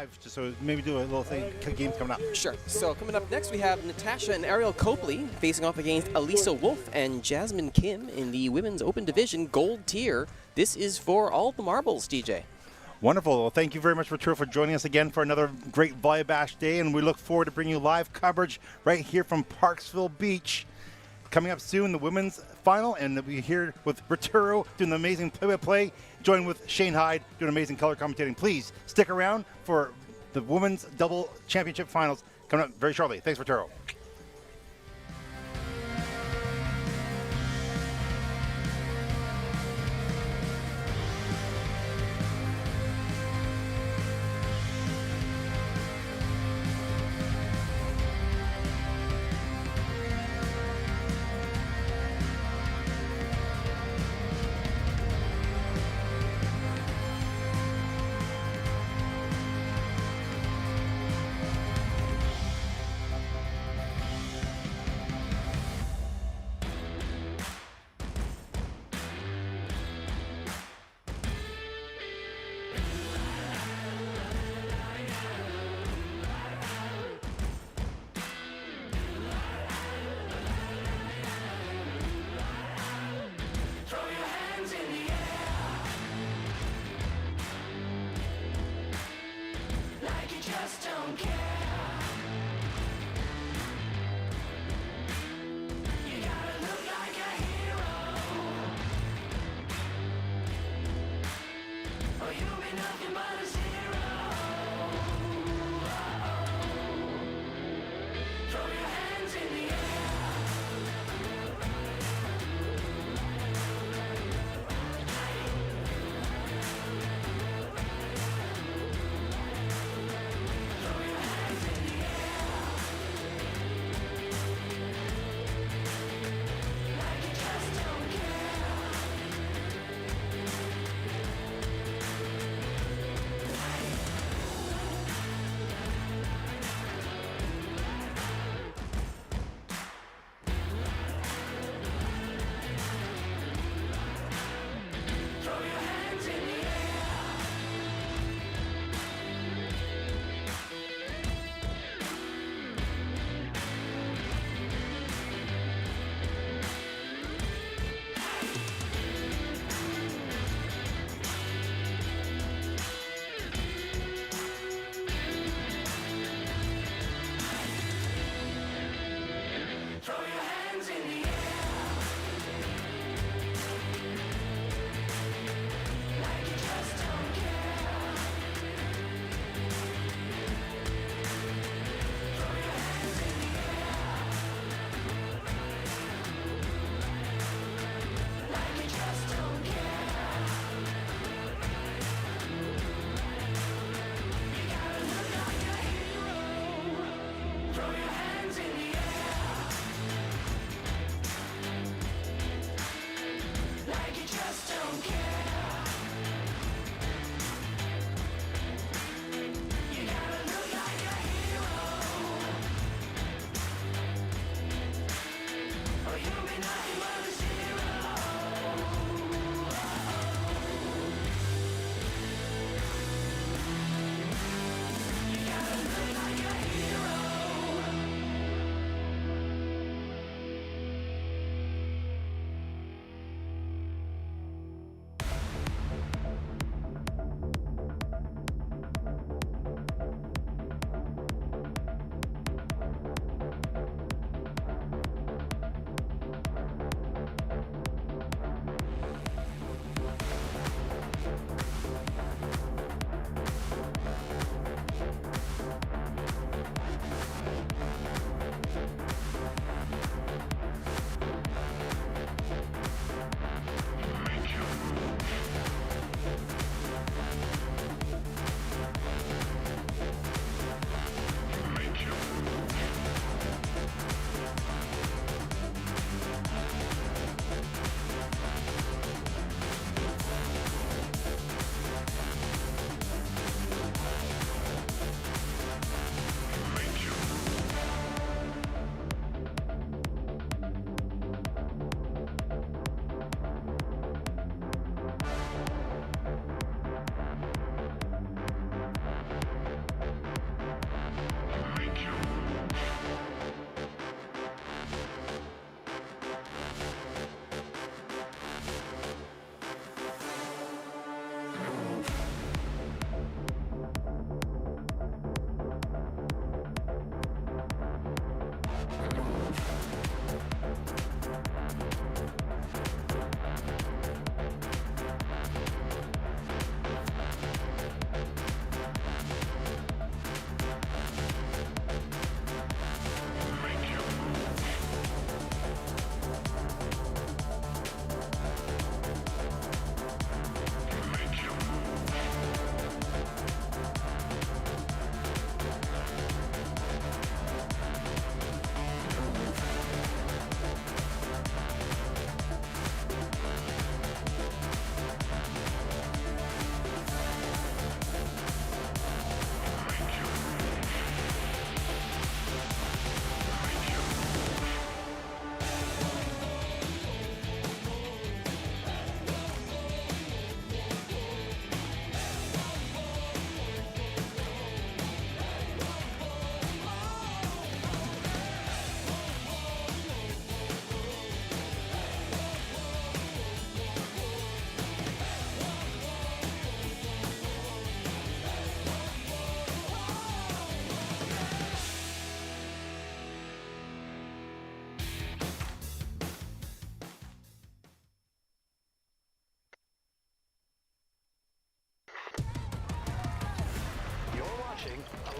live, just so maybe do a little thing, games coming up. Sure. So coming up next, we have Natasha and Ariel Copley facing off against Elisa Wolf and Jasmine Kim in the Women's Open Division Gold Tier. This is for all the marbles, DJ. Wonderful. Well, thank you very much, Arturo, for joining us again for another great Volleybash day, and we look forward to bringing you live coverage right here from Parksville Beach. Coming up soon, the women's final, and we'll be here with Arturo doing the amazing play-by-play, joined with Shane Hyde doing amazing color commentating. Please stick around for the women's double championship finals coming up very shortly. Thanks, Arturo.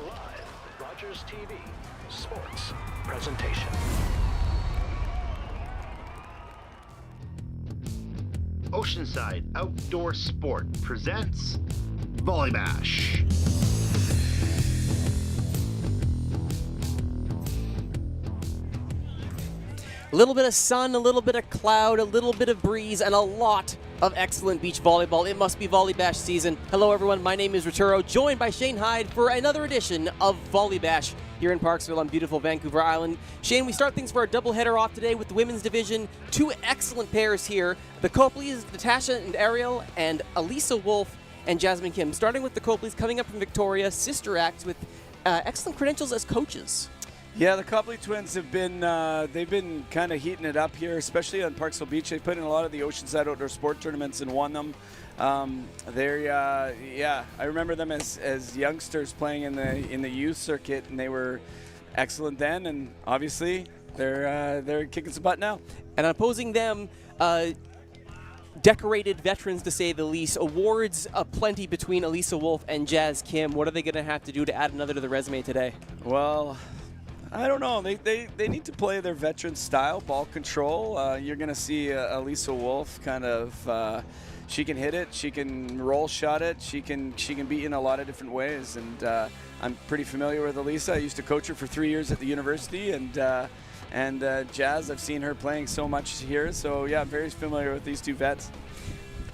live Rogers TV Sports Presentation. Oceanside Outdoor Sport presents Volleybash. A little bit of sun, a little bit of cloud, a little bit of breeze, and a lot of excellent beach volleyball. It must be Volleybash season. Hello everyone, my name is Roturo, joined by Shane Hyde for another edition of Volleybash here in Parksville on beautiful Vancouver Island. Shane, we start things for our doubleheader off today with the women's division. Two excellent pairs here. The Copleys, Natasha and Ariel, and Elisa Wolf and Jasmine Kim. Starting with the Copleys, coming up from Victoria, sister acts with excellent credentials as coaches. Yeah, the Copley twins have been they've been kind of heating it up here, especially on Parksville Beach. They put in a lot of the Oceanside outdoor sport tournaments and won them. I remember them as youngsters playing in the youth circuit, and they were excellent then. And obviously, they're kicking some butt now. And opposing them, decorated veterans to say the least. Awards aplenty between Elisa Wolf and Jazz Kim. What are they going to have to do to add another to the resume today? Well, I don't know. They need to play their veteran style, ball control. You're going to see Elisa Wolf kind of, she can hit it, she can roll shot it, she can beat in a lot of different ways. And I'm pretty familiar with Elisa. I used to coach her for 3 years at the university, and Jazz, I've seen her playing so much here. So yeah, I'm very familiar with these two vets.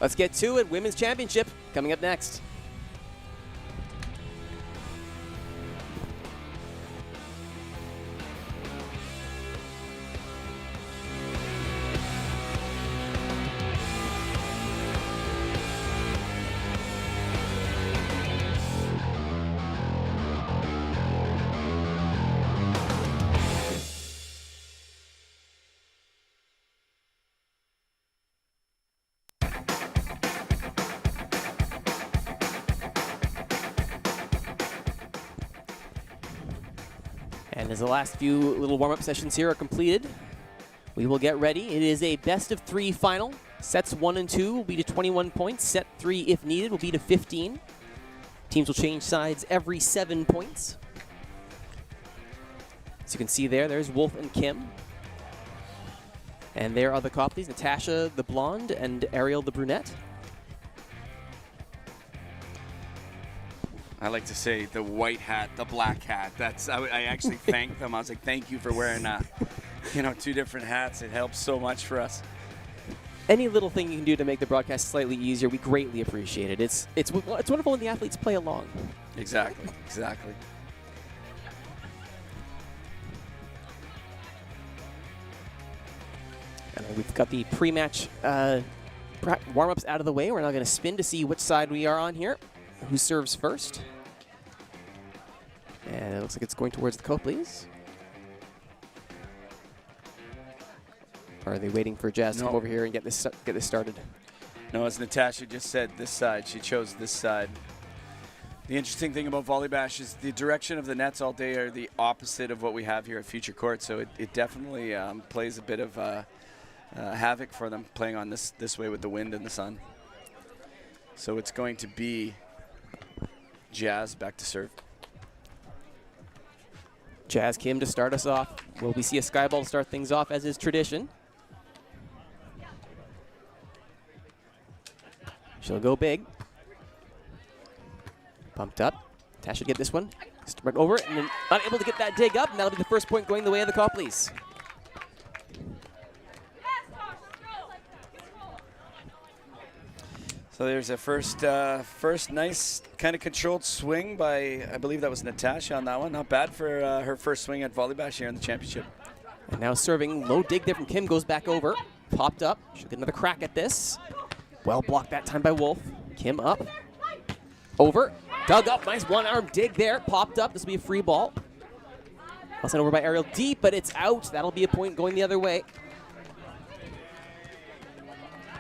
Let's get to it. Women's Championship coming up next. And as the last few little warm-up sessions here are completed, we will get ready. It is a best-of-3 final. Sets 1 and 2 will be to 21 points. Set 3, if needed, will be to 15. Teams will change sides every 7 points. As you can see there's Wolf and Kim. And there are the Copleys, Natasha the blonde and Ariel the brunette. I like to say the white hat, the black hat. I actually thanked them. I was like, thank you for wearing, two different hats. It helps so much for us. Any little thing you can do to make the broadcast slightly easier, we greatly appreciate it. It's wonderful when the athletes play along. Exactly. And we've got the pre-match warm-ups out of the way. We're now going to spin to see which side we are on here. Who serves first? And it looks like it's going towards the Copleys. Or are they waiting for Jazz to come over here and get this started? No, as Natasha just said, this side. She chose this side. The interesting thing about Volleybash is the direction of the nets all day are the opposite of what we have here at Future Court. So it definitely plays a bit of havoc for them playing on this way with the wind and the sun. So it's going to be Jazz back to serve. Jazz Kim to start us off. Will we see a sky ball to start things off as is tradition? She'll go big. Pumped up. Tash should get this one. Right over it, and then not able to get that dig up, and that'll be the first point going the way of the Copleys. So there's a first nice kind of controlled swing by, I believe that was Natasha on that one. Not bad for her first swing at Volleybash here in the championship. And now serving, low dig there from Kim, goes back over. Popped up, she'll get another crack at this. Well blocked that time by Wolf. Kim up, over, dug up, nice one-arm dig there, popped up, this will be a free ball. Well sent over by Ariel deep, but it's out. That'll be a point going the other way.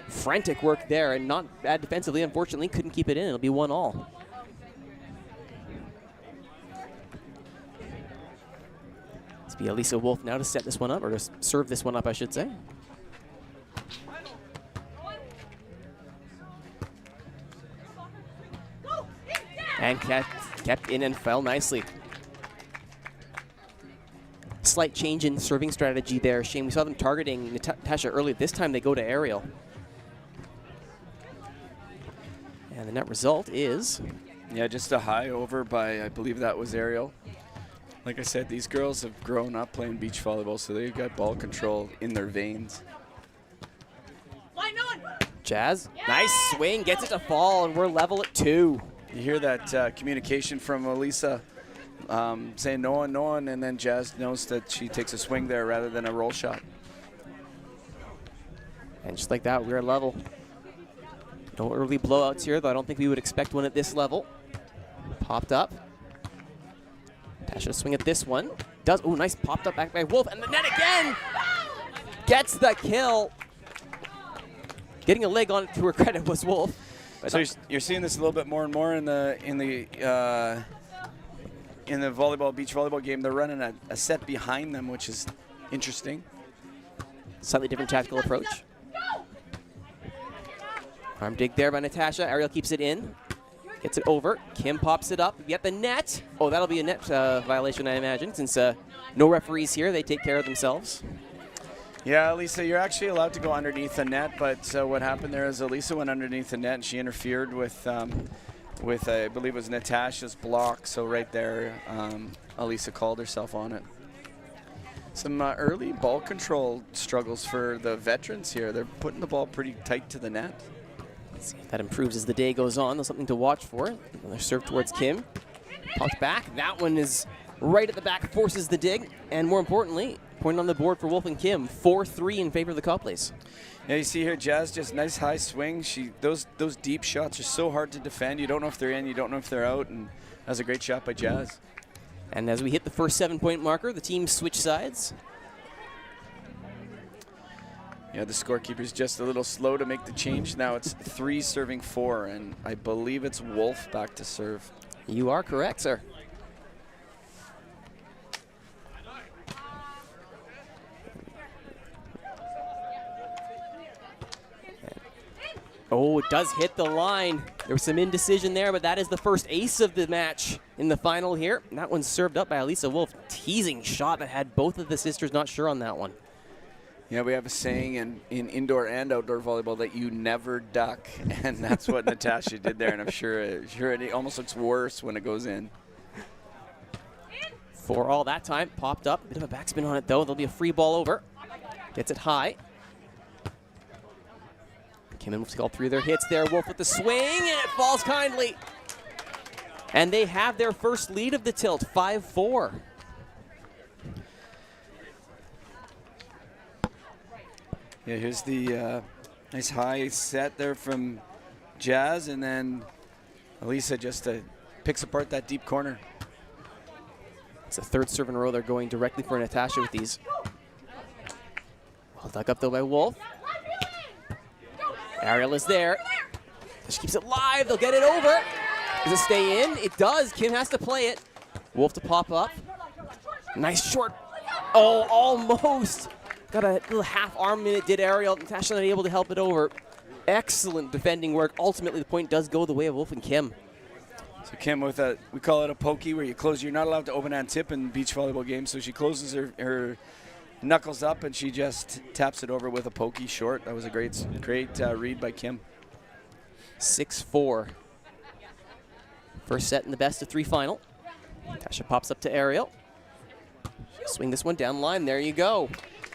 Frantic work there, and not bad defensively. Unfortunately, couldn't keep it in. It'll be 1-all. It's be Elisa Wolf now to set this one up, or to serve this one up, I should say. And Kept in and fell nicely. Slight change in serving strategy there, Shane. We saw them targeting Natasha early. This time they go to aerial. And the net result is... Yeah, just a high over by, I believe that was aerial. Like I said, these girls have grown up playing beach volleyball, so they've got ball control in their veins. Jazz, nice swing, gets it to fall, and we're level at 2. You hear that communication from Elisa saying no one, and then Jazz knows that she takes a swing there rather than a roll shot. And just like that, we're level. No early blowouts here, though I don't think we would expect one at this level. Popped up. Tasha swing at this one. Does, oh, nice popped up back by Wolf, and the net again! Gets the kill. Getting a leg on it to her credit was Wolf. So you're seeing this a little bit more and more in the volleyball, beach volleyball game. They're running a set behind them, which is interesting. Slightly different tactical approach. Arm dig there by Natasha. Ariel keeps it in. Gets it over. Kim pops it up. Yet the net. Oh, that'll be a net violation, I imagine, since no referees here. They take care of themselves. Yeah, Elisa, you're actually allowed to go underneath the net, but what happened there is Elisa went underneath the net and she interfered with I believe it was Natasha's block. So right there, Elisa called herself on it. Some early ball control struggles for the veterans here. They're putting the ball pretty tight to the net. Let's see if that improves as the day goes on. There's something to watch for. Another serve towards Kim. Popped back. That one is right at the back, forces the dig, and more importantly, point on the board for Wolf and Kim. 4-3 in favor of the Coplays. Yeah, you see here, Jazz, just nice high swing. Those deep shots are so hard to defend. You don't know if they're in, you don't know if they're out, and that's a great shot by Jazz. And as we hit the first 7-point marker, the teams switch sides. Yeah, the scorekeeper's just a little slow to make the change. Now it's 3 serving 4, and I believe it's Wolf back to serve. You are correct, sir. Oh, it does hit the line. There was some indecision there, but that is the first ace of the match in the final here. And that one's served up by Elisa Wolf. Teasing shot that had both of the sisters not sure on that one. Yeah, we have a saying in indoor and outdoor volleyball that you never duck, and that's what Natasha did there, and I'm sure it almost looks worse when it goes in. For all that time, popped up. Bit of a backspin on it, though. There'll be a free ball over. Gets it high. Kim and Wolf all 3 of their hits there. Wolf with the swing, and it falls kindly. And they have their first lead of the tilt, 5-4. Yeah, here's the nice high set there from Jazz, and then Elisa just picks apart that deep corner. It's the 3rd serve in a row. They're going directly for Natasha with these. Well dug up, though, by Wolf. Ariel is there. She keeps it live. They'll get it over. Does it stay in? It does. Kim has to play it. Wolf to pop up. Nice short. Oh, almost. Got a little half arm in it, did Ariel. Natasha not able to help it over. Excellent defending work. Ultimately, the point does go the way of Wolf and Kim. So Kim with we call it a pokey, where you close. You're not allowed to open hand tip in beach volleyball games, so she closes her knuckles up and she just taps it over with a pokey short. That was a great read by Kim. 6-4. First set in the best of 3 final. Natasha pops up to Ariel. Swing this one down line. There you go.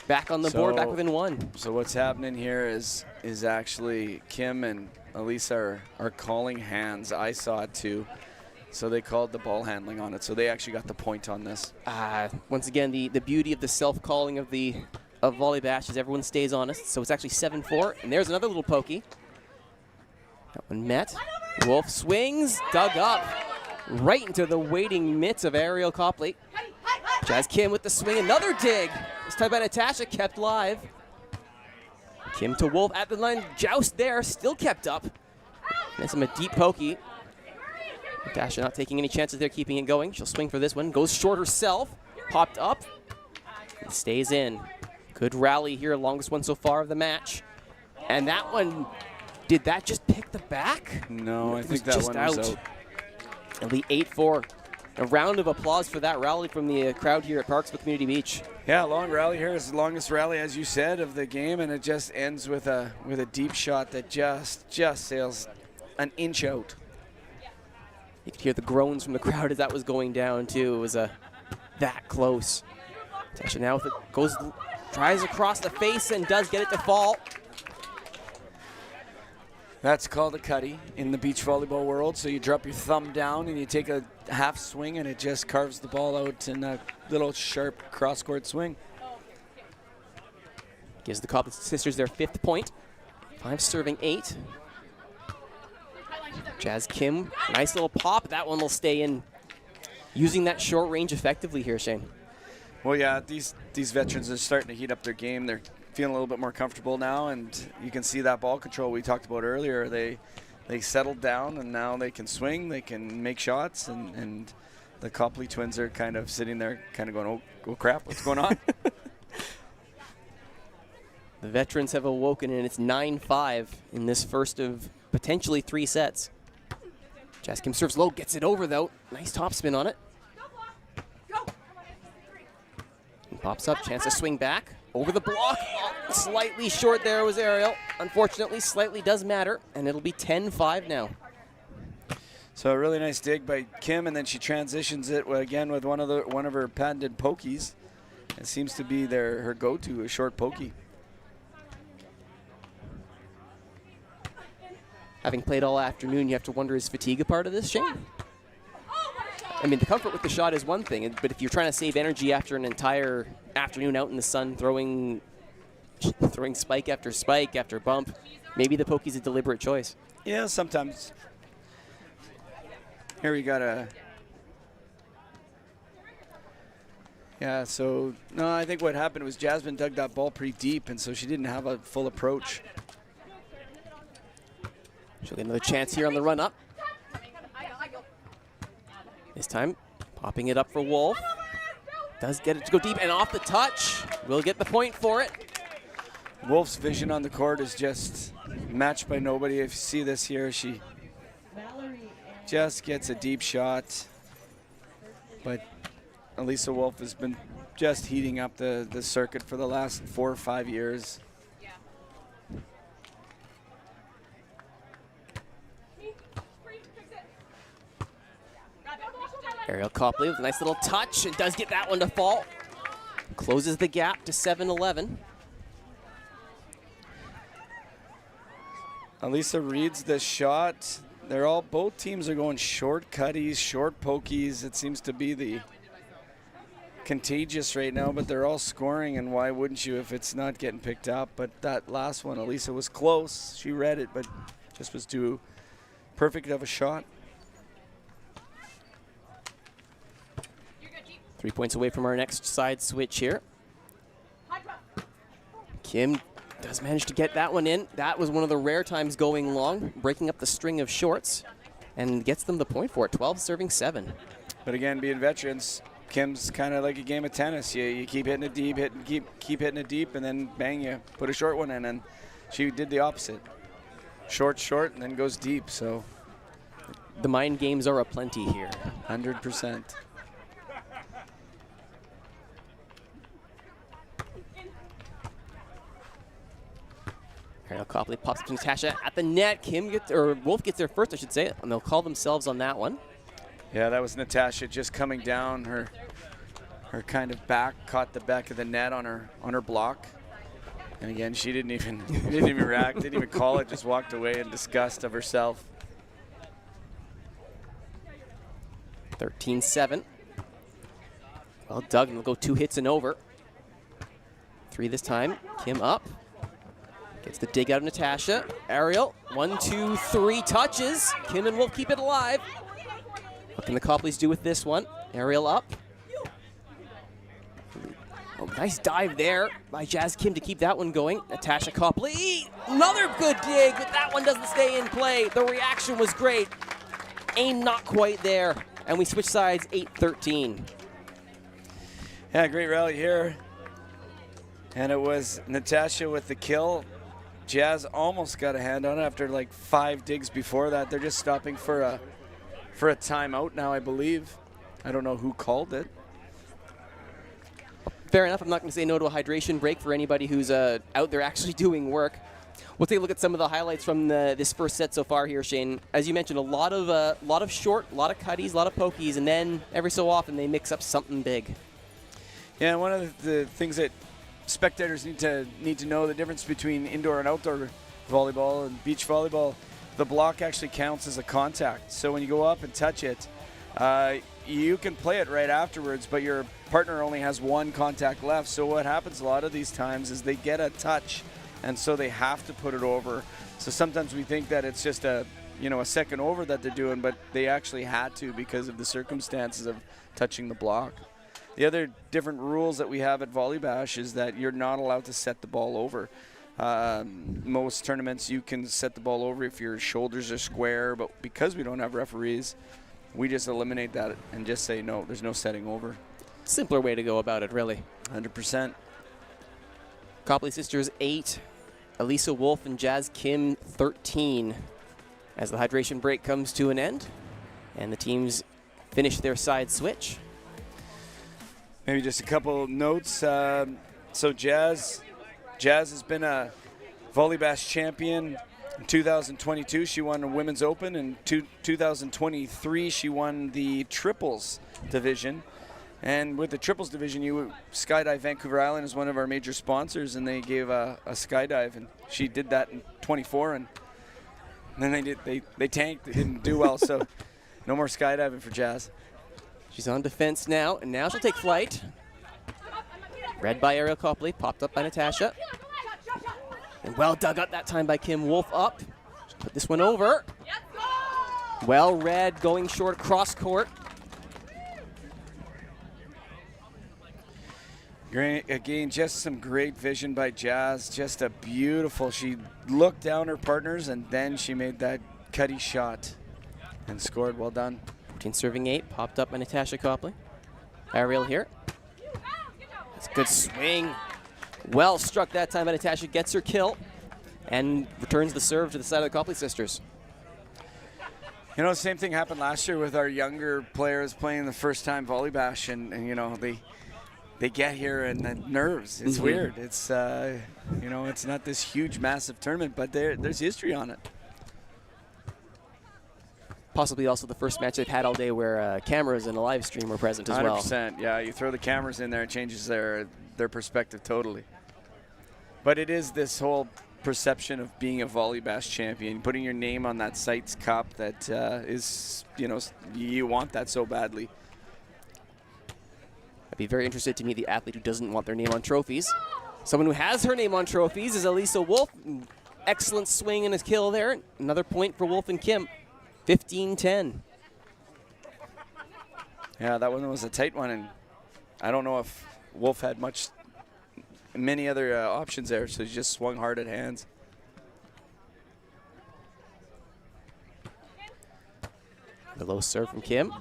Back on the board, back within 1. So what's happening here is actually Kim and Elisa are calling hands. I saw it too. So they called the ball handling on it. So they actually got the point on this. Once again, the beauty of the self-calling of Volleybash is everyone stays honest. So it's actually 7-4. And there's another little pokey. That one met. Wolf swings, dug up. Right into the waiting mitts of Ariel Copley. Jazz Kim with the swing, another dig. This time by Natasha, kept live. Kim to Wolf at the line, joust there, still kept up. And some a deep pokey. Natasha not taking any chances there, keeping it going. She'll swing for this one, goes short herself, popped up, and stays in. Good rally here, longest one so far of the match. And that one, did that just pick the back? No, I think that one was out. It'll be 8-4. A round of applause for that rally from the crowd here at Parksville Community Beach. Yeah, long rally here. It's the longest rally, as you said, of the game, and it just ends with a deep shot that just sails an inch out. You could hear the groans from the crowd as that was going down too. It was that close. Tasha now with it tries across the face and does get it to fall. That's called a cutty in the beach volleyball world. So you drop your thumb down and you take a half swing and it just carves the ball out in a little sharp cross-court swing. Gives the Copley sisters their 5th point. 5 serving 8. Jazz Kim, nice little pop. That one will stay in. Using that short range effectively here, Shane. Well, yeah, these veterans are starting to heat up their game. They're feeling a little bit more comfortable now, and you can see that ball control we talked about earlier. They settled down, and now they can swing, they can make shots, and the Copley twins are kind of sitting there kind of going, oh crap, what's going on? The veterans have awoken, and it's 9-5 in this first of potentially 3 sets. Jazz Kim serves low, gets it over though. Nice topspin on it. And pops up, chance to swing back. Over the block, slightly short there was Ariel. Unfortunately, slightly does matter, and it'll be 10-5 now. So a really nice dig by Kim, and then she transitions it again with one of her patented pokies. It seems to be her go-to, a short pokey. Having played all afternoon, you have to wonder, is fatigue a part of this, Shane? I mean, the comfort with the shot is one thing, but if you're trying to save energy after an entire afternoon out in the sun, throwing spike after bump, maybe the pokey's a deliberate choice. Yeah, sometimes. Here we got a... Yeah, so, no, I think what happened was Jasmine dug that ball pretty deep, and so she didn't have a full approach. She'll get another chance here on the run up. This time, popping it up for Wolf. Does get it to go deep and off the touch. Will get the point for it. Wolf's vision on the court is just matched by nobody. If you see this here, she just gets a deep shot. But Elisa Wolf has been just heating up the circuit for the last 4 or 5 years. Ariel Copley with a nice little touch and does get that one to fall. Closes the gap to 7-11. Elisa reads the shot. Both teams are going short cutties, short pokies. It seems to be the contagious right now, but they're all scoring, and why wouldn't you if it's not getting picked up? But that last one, Elisa was close. She read it, but just was too perfect of a shot. 3 points away from our next side switch here. Kim does manage to get that one in. That was one of the rare times going long, breaking up the string of shorts, and gets them the point for it. 12 serving 7. But again, being veterans, Kim's kind of like a game of tennis. You keep hitting it deep, keep hitting it deep, and then bang, you put a short one in. And she did the opposite. Short, and then goes deep. So the mind games are aplenty here. 100%. Ariel Copley pops up to Natasha at the net. Wolf gets there first, I should say, and they'll call themselves on that one. Yeah, that was Natasha just coming down. Her kind of back caught the back of the net on her block. And again, she didn't even react, didn't even call it, just walked away in disgust of herself. 13-7. Well, Duggan will go 2 hits and over. 3 this time. Kim up. Gets the dig out of Natasha. Ariel, 1, 2, 3 touches. Kim and Wolf keep it alive. What can the Copleys do with this one? Ariel up. Oh, nice dive there by Jazz Kim to keep that one going. Natasha Copley, another good dig, but that one doesn't stay in play. The reaction was great. Aim not quite there. And we switch sides, 8-13. Yeah, great rally here. And it was Natasha with the kill. Jazz almost got a hand on it after like 5 digs before that. They're just stopping for for a timeout now, I believe. I don't know who called it. Fair enough. I'm not going to say no to a hydration break for anybody who's out there actually doing work. We'll take a look at some of the highlights from this first set so far here, Shane. As you mentioned, a lot of short, a lot of cutties, a lot of pokies, and then every so often they mix up something big. Yeah, one of the things that spectators need to know, the difference between indoor and outdoor volleyball and beach volleyball, the block actually counts as a contact. So when you go up and touch it, you can play it right afterwards, but your partner only has one contact left. So what happens a lot of these times is they get a touch, and so they have to put it over. So sometimes we think that it's just a second over that they're doing, but they actually had to because of the circumstances of touching the block. The other different rules that we have at Volleybash is that you're not allowed to set the ball over. Most tournaments you can set the ball over if your shoulders are square, but because we don't have referees, we just eliminate that and just say no, there's no setting over. Simpler way to go about it, really. 100%. Copley sisters 8, Elisa Wolf and Jazz Kim 13. As the hydration break comes to an end, and the teams finish their side switch. Maybe just a couple notes. So Jazz has been a Volleybash champion. In 2022, she won a Women's Open. In 2023, she won the Triples division. And with the Triples division, Skydive Vancouver Island is one of our major sponsors, and they gave a skydive, and she did that in 24, and then they tanked. They didn't do well, so no more skydiving for Jazz. She's on defense now, and now she'll take flight. Read by Ariel Copley, popped up by Natasha. And well dug up that time by Kim. Wolf up. Put this one over. Well read, going short, cross court. Great, again, just some great vision by Jazz. Just a beautiful, she looked down her partners and then she made that cutty shot and scored. Well done. 14 serving 8, popped up by Natasha Copley. Ariel here. That's a good swing. Well struck that time by Natasha, gets her kill and returns the serve to the side of the Copley sisters. You know, the same thing happened last year with our younger players playing the first time Volleybash, and you know, they get here and the nerves. It's weird. It's it's not this huge, massive tournament, but there's history on it. Possibly also the first match they've had all day where cameras and a live stream were present as well. 100%. Yeah, you throw the cameras in there, it changes their perspective totally. But it is this whole perception of being a Volleybash champion, putting your name on that site's cup that is, you want that so badly. I'd be very interested to meet the athlete who doesn't want their name on trophies. Someone who has her name on trophies is Elisa Wolf. Excellent swing and a kill there. Another point for Wolf and Kim. 15-10. Yeah, that one was a tight one, and I don't know if Wolf had many other options there, so he just swung hard at hands. The low serve from Kim.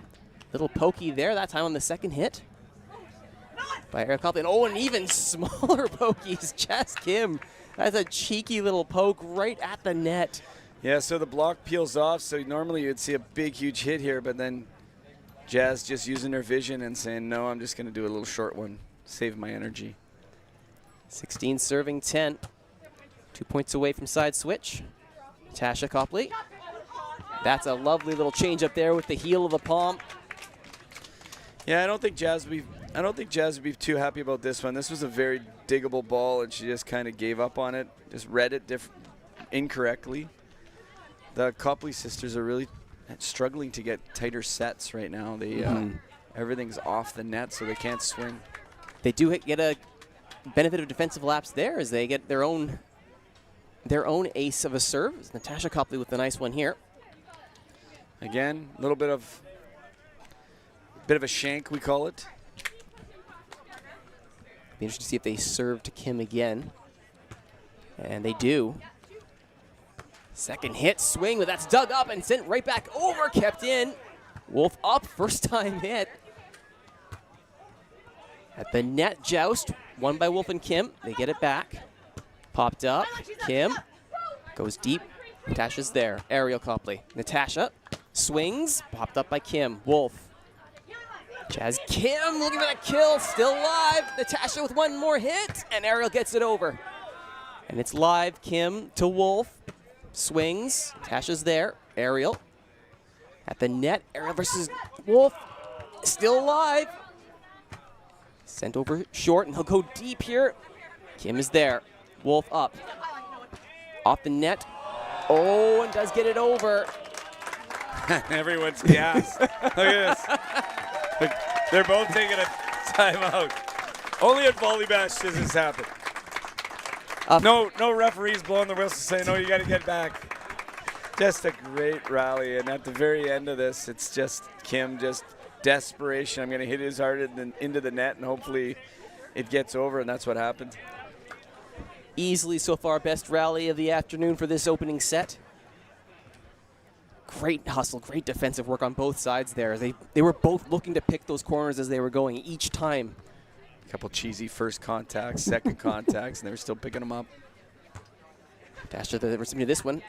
Little pokey there, that time on the second hit by Eric Copley. Oh, and even smaller pokies, Jazz Kim. That's a cheeky little poke right at the net. Yeah, so the block peels off, so normally you'd see a big, huge hit here, but then Jazz just using her vision and saying, no, I'm just going to do a little short one, save my energy. 16 serving 10. 2 points away from side switch. Natasha Copley. That's a lovely little change up there with the heel of the palm. Yeah, I don't think Jazz would be too happy about this one. This was a very diggable ball, and she just kind of gave up on it, just read it incorrectly. The Copley sisters are really struggling to get tighter sets right now. They everything's off the net, so they can't swing. They do get a benefit of defensive laps there as they get their own ace of a serve. It's Natasha Copley with the nice one here. Again, a little bit of a shank, we call it. Be interested to see if they serve to Kim again. And they do. Second hit, swing, but that's dug up and sent right back over, kept in. Wolf up, first time hit. At the net joust, won by Wolf and Kim. They get it back. Popped up, Kim goes deep. Natasha's there, Ariel Copley. Natasha Swings, popped up by Kim. Wolf. Jazz Kim looking for that kill, still live. Natasha with one more hit, and Ariel gets it over. And it's live, Kim to Wolf. Swings, Natasha's there. Ariel at the net. Ariel versus Wolf, still live. Sent over short, and he'll go deep here. Kim is there. Wolf up. Off the net. Oh, and does get it over. Everyone's gassed. Look at this. Look, they're both taking a timeout. Only at Volleybash does this happen. No referees blowing the whistle saying, no, you got to get back. Just a great rally. And at the very end of this, it's just Kim, just desperation. I'm going to hit it as hard into the net, and hopefully it gets over, and that's what happened. Easily so far best rally of the afternoon for this opening set. Great hustle, great defensive work on both sides there. They were both looking to pick those corners as they were going each time. A couple cheesy first contacts, second contacts, and they were still picking them up. Dasher the recipient of this one.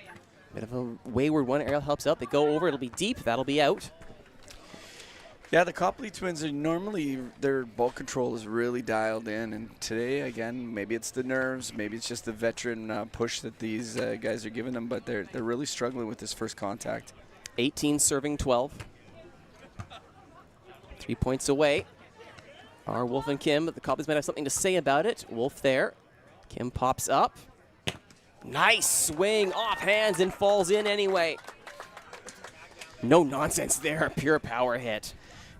Bit of a wayward one. Ariel helps out. They go over. It'll be deep. That'll be out. Yeah, the Copley twins are normally, their ball control is really dialed in, and today, again, maybe it's the nerves, maybe it's just the veteran push that these guys are giving them, but they're really struggling with this first contact. 18 serving 12. 3 points away are Wolf and Kim, but the Copleys might have something to say about it. Wolf there. Kim pops up. Nice swing off hands and falls in anyway. No nonsense there. Pure power hit.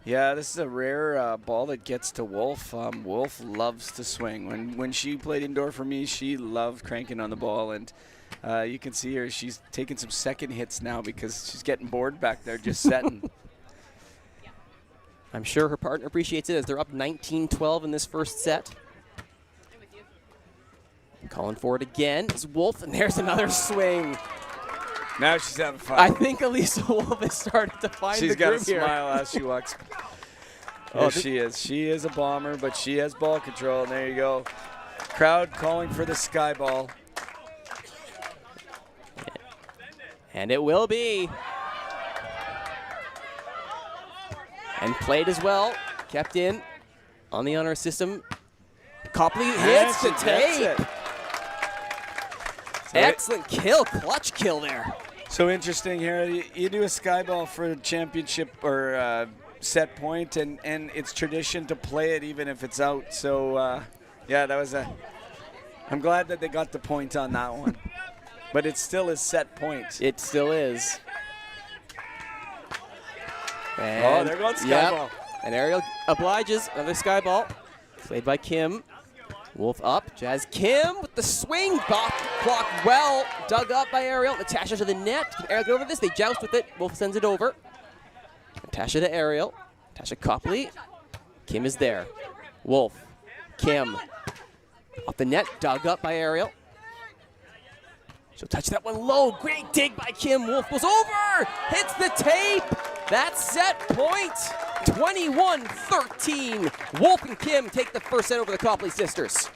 Yeah, this is a rare ball that gets to Wolf. Wolf loves to swing. When she played indoor for me, she loved cranking on the ball, and you can see her. She's taking some second hits now because she's getting bored back there just setting. I'm sure her partner appreciates it as they're up 19-12 in this first set. Calling for it again is Wolf, and there's another swing. Now she's having fun. I think Elisa Wolf has started to find the groove here. She's got a smile as she walks. There she is. She is a bomber, but she has ball control. And there you go. Crowd calling for the sky ball. And it will be. And played as well. Kept in on the honor system. Copley hits the tape. Excellent kill, clutch kill there. So interesting here. You do a sky ball for a championship or set point, and it's tradition to play it even if it's out. So, yeah, that was I'm glad that they got the point on that one. But it still is set point. It still is. And there goes sky ball. And Ariel obliges. Another sky ball. Played by Kim. Wolf up. Jazz Kim with the swing. Block well. Dug up by Ariel. Natasha to the net. Can Ariel get over this? They joust with it. Wolf sends it over. Natasha to Ariel. Natasha Copley. Kim is there. Wolf. Kim. Off the net. Dug up by Ariel. She'll touch that one low. Great dig by Kim. Wolf goes over. Hits the tape. That's set point. 21-13. Wolf and Kim take the first set over the Copley sisters.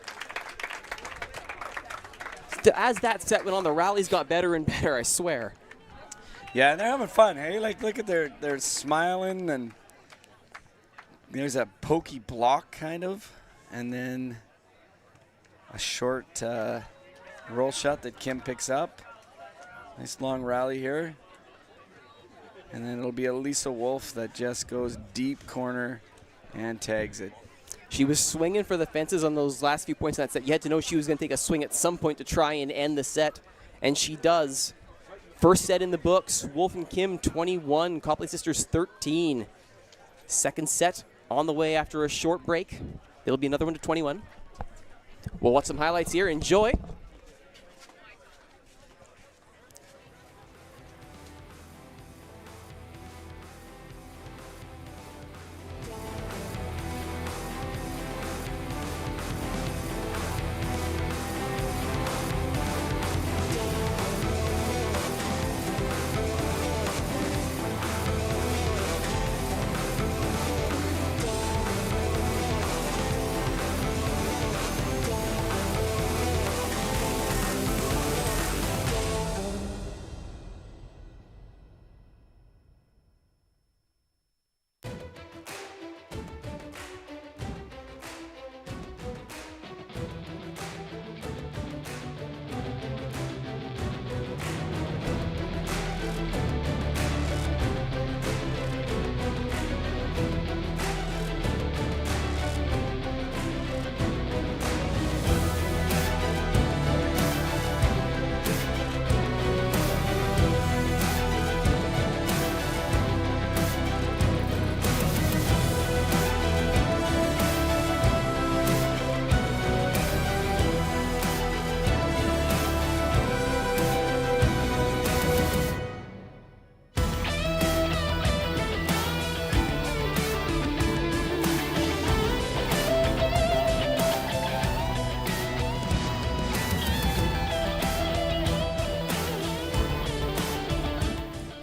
As that set went on, the rallies got better and better, I swear. Yeah, and they're having fun, hey? Like, look at they're smiling, and there's a pokey block, kind of, and then a short roll shot that Kim picks up. Nice long rally here. And then it'll be Elisa Wolf that just goes deep corner and tags it. She was swinging for the fences on those last few points in that set. You had to know she was going to take a swing at some point to try and end the set, and she does. First set in the books, Wolf and Kim 21, Copley sisters 13. Second set on the way after a short break. There'll be another one to 21. We'll watch some highlights here. Enjoy.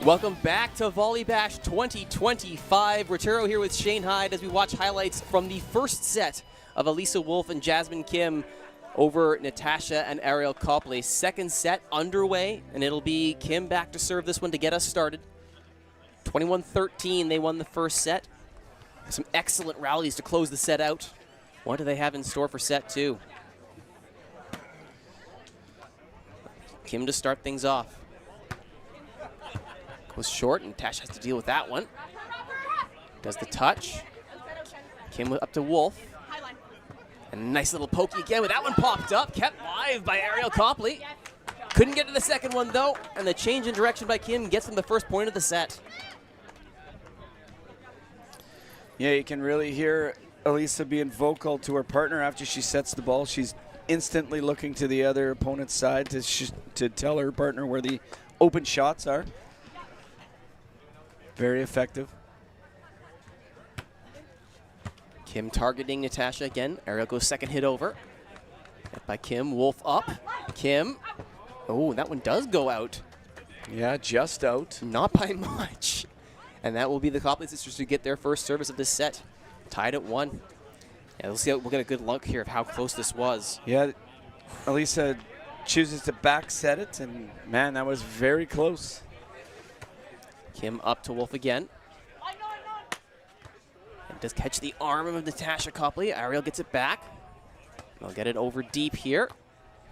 Welcome back to Volleybash 2025. Rotero here with Shane Hyde as we watch highlights from the first set of Elisa Wolf and Jasmine Kim over Natasha and Ariel Copley. Second set underway, and it'll be Kim back to serve this one to get us started. 21-13, they won the first set. Some excellent rallies to close the set out. What do they have in store for set two? Kim to start things off. Goes short, and Tash has to deal with that one. Does the touch. Kim up to Wolf. And a nice little pokey again, with that one popped up. Kept live by Ariel Copley. Couldn't get to the second one, though. And the change in direction by Kim gets them the first point of the set. Yeah, you can really hear Elisa being vocal to her partner after she sets the ball. She's instantly looking to the other opponent's side to tell her partner where the open shots are. Very effective. Kim targeting Natasha again. Ariel goes second hit over. Hit by Kim. Wolf up. Kim. Oh, that one does go out. Yeah, just out. Not by much. And that will be the Copley sisters who get their first service of this set. Tied at 1. Yeah, we'll see. We'll get a good look here of how close this was. Yeah, Elisa chooses to back set it, and man, that was very close. Kim up to Wolf again. And does catch the arm of Natasha Copley. Ariel gets it back. They'll get it over deep here.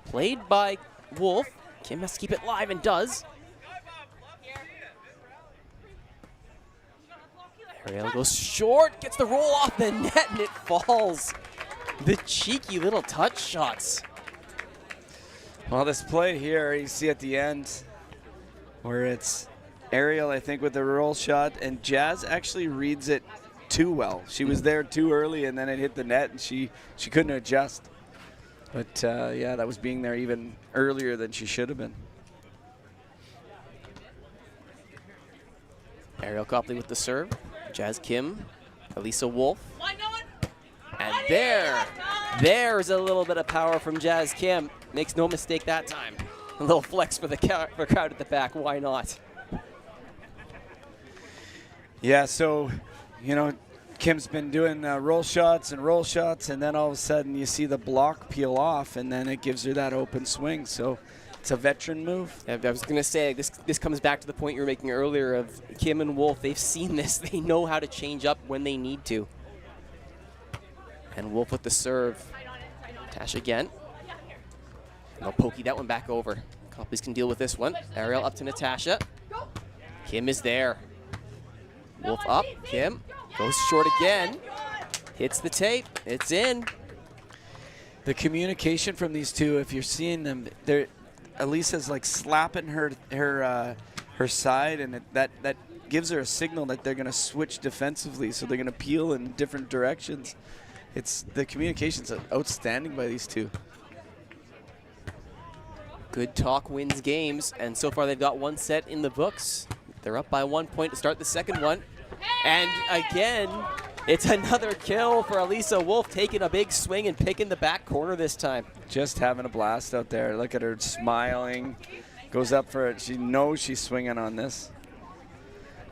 Played by Wolf. Kim has to keep it live and does. Ariel goes short, gets the roll off the net, and it falls. The cheeky little touch shots. Well, this play here, you see at the end, where it's Ariel, I think, with the roll shot, and Jazz actually reads it too well. She was there too early, and then it hit the net, and she couldn't adjust. But, yeah, that was being there even earlier than she should have been. Ariel Copley with the serve. Jazz Kim, Elisa Wolf. And there's a little bit of power from Jazz Kim. Makes no mistake that time. A little flex for the crowd at the back. Why not? Yeah, so, you know, Kim's been doing roll shots, and then all of a sudden you see the block peel off, and then it gives her that open swing. So it's a veteran move. I was going to say, this comes back to the point you were making earlier of Kim and Wolf. They've seen this. They know how to change up when they need to. And Wolf with the serve. Tash again. And they'll pokey that one back over. Copley's can deal with this one. Ariel up to Natasha. Kim is there. Wolf up. Kim goes short again. Hits the tape. It's in. The communication from these two, if you're seeing them, they're Elisa's like slapping her side, and that gives her a signal that they're going to switch defensively, so they're going to peel in different directions. The communication's outstanding by these two. Good talk wins games, and so far they've got one set in the books. They're up by 1 point to start the second one. And again, it's another kill for Elisa Wolf, taking a big swing and picking the back corner this time. Just having a blast out there. Look at her smiling. Goes up for it. She knows she's swinging on this.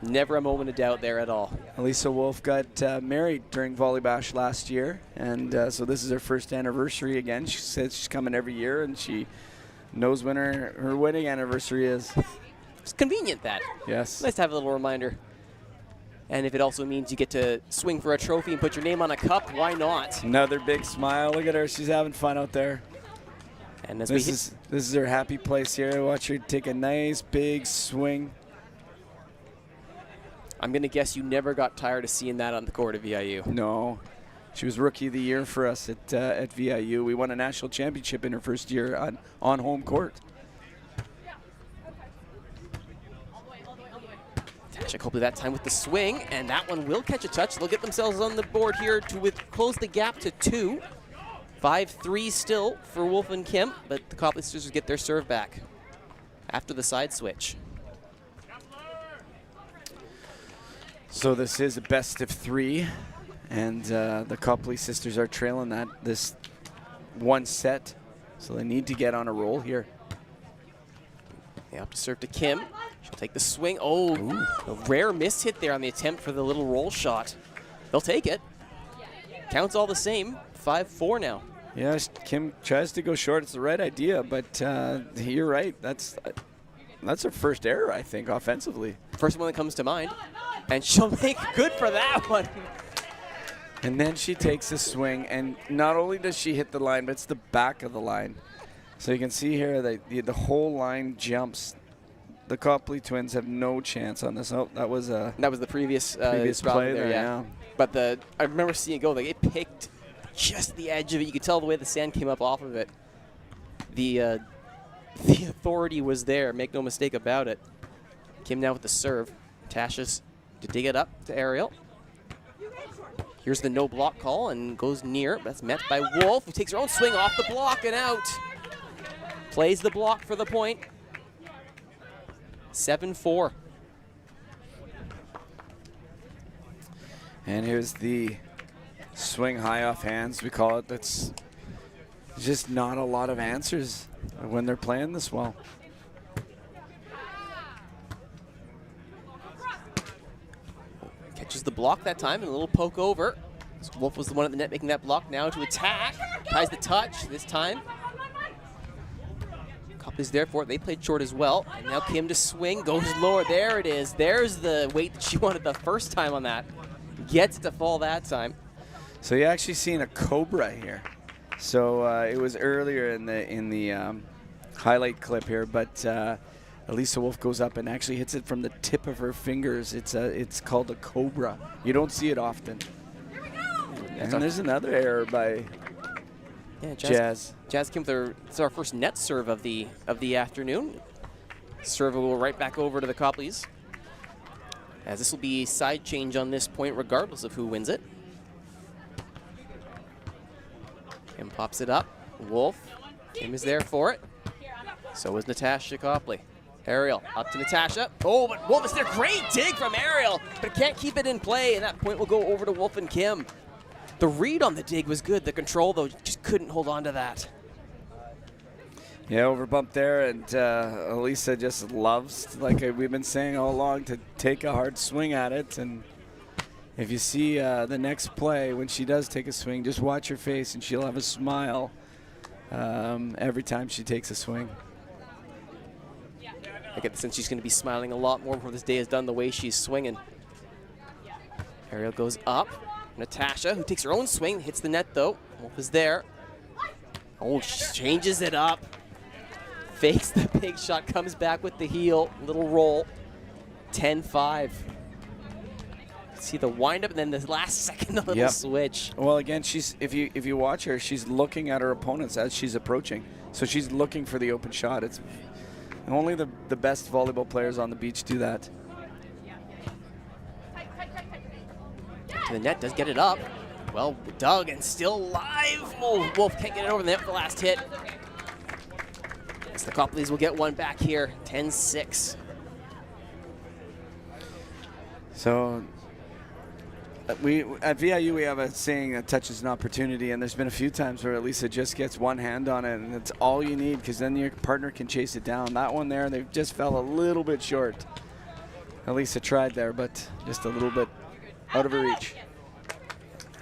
Never a moment of doubt there at all. Elisa Wolf got married during Volleybash last year, and so this is her first anniversary again. She says she's coming every year, and she knows when her wedding anniversary is. It's convenient, that. Yes. Nice to have a little reminder. And if it also means you get to swing for a trophy and put your name on a cup, why not? Another big smile. Look at her. She's having fun out there. And as this is her happy place here. Watch her take a nice big swing. I'm going to guess you never got tired of seeing that on the court at VIU. No. She was Rookie of the Year for us at VIU. We won a national championship in her first year on home court. Tasha Copley that time with the swing, and that one will catch a touch. They'll get themselves on the board here to close the gap to 2. 5-3 still for Wolf and Kim, but the Copley sisters get their serve back after the side switch. So this is a best of 3, and the Copley sisters are trailing this one set, so they need to get on a roll here. They have to serve to Kim. She'll take the swing. Oh, a rare miss hit there on the attempt for the little roll shot. They'll take it. Counts all the same. 5-4 now. Yeah, Kim tries to go short. It's the right idea, but you're right. That's her first error, I think, offensively. First one that comes to mind. And she'll make good for that one. And then she takes a swing, and not only does she hit the line, but it's the back of the line. So you can see here that the whole line jumps. The Copley twins have no chance on this. Oh, that was the previous play there, yeah. But I remember seeing it go. Like, it picked just the edge of it. You could tell the way the sand came up off of it. The authority was there. Make no mistake about it. Kim now with the serve. Tasha's to dig it up to Ariel. Here's the no block call and goes near. That's met by Wolf, who takes her own swing off the block and out. Plays the block for the point. 7-4. And here's the swing high off hands, we call it. That's just not a lot of answers when they're playing this well. Catches the block that time and a little poke over. So Wolf was the one at the net making that block. Now to attack. Ties the touch this time. Copley's there for it. They played short as well. And now Kim to swing. Goes lower. There it is. There's the weight that she wanted the first time on that. Gets to fall that time. So you actually seen a cobra here. So it was earlier in the highlight clip here, but Elisa Wolf goes up and actually hits it from the tip of her fingers. It's called a cobra. You don't see it often. And there's another error by Jazz. Jazz Kim, it's our first net serve of the afternoon. Serve will go right back over to the Copleys, as this will be side change on this point regardless of who wins it. Kim pops it up. Wolf. Kim is there for it. So is Natasha Copley. Ariel up to Natasha. Oh, but Wolf is there. Great dig from Ariel, but can't keep it in play, and that point will go over to Wolf and Kim. The read on the dig was good. The control, though, just couldn't hold on to that. Yeah, overbumped there, and Elisa just loves, like we've been saying all along, to take a hard swing at it. And if you see the next play, when she does take a swing, just watch her face, and she'll have a smile every time she takes a swing. I get the sense she's going to be smiling a lot more before this day is done, the way she's swinging. Ariel goes up. Natasha, who takes her own swing, hits the net, though. Wolf is there. Oh, she changes it up. Fakes the big shot, comes back with the heel. Little roll. 10-5. See the windup and then the last second, a little switch. Well, again, she's if you watch her, she's looking at her opponents as she's approaching. So she's looking for the open shot. It's only the best volleyball players on the beach do that. The net does get it up. Well dug and still alive. Oh, Wolf can't get it over the net for the last hit. Guess the Copleys will get one back here. 10-6. So we at VIU we have a saying that touch is an opportunity, and there's been a few times where Elisa just gets one hand on it, and it's all you need, because then your partner can chase it down. That one there, they just fell a little bit short. Elisa tried there, but just a little bit out of her reach.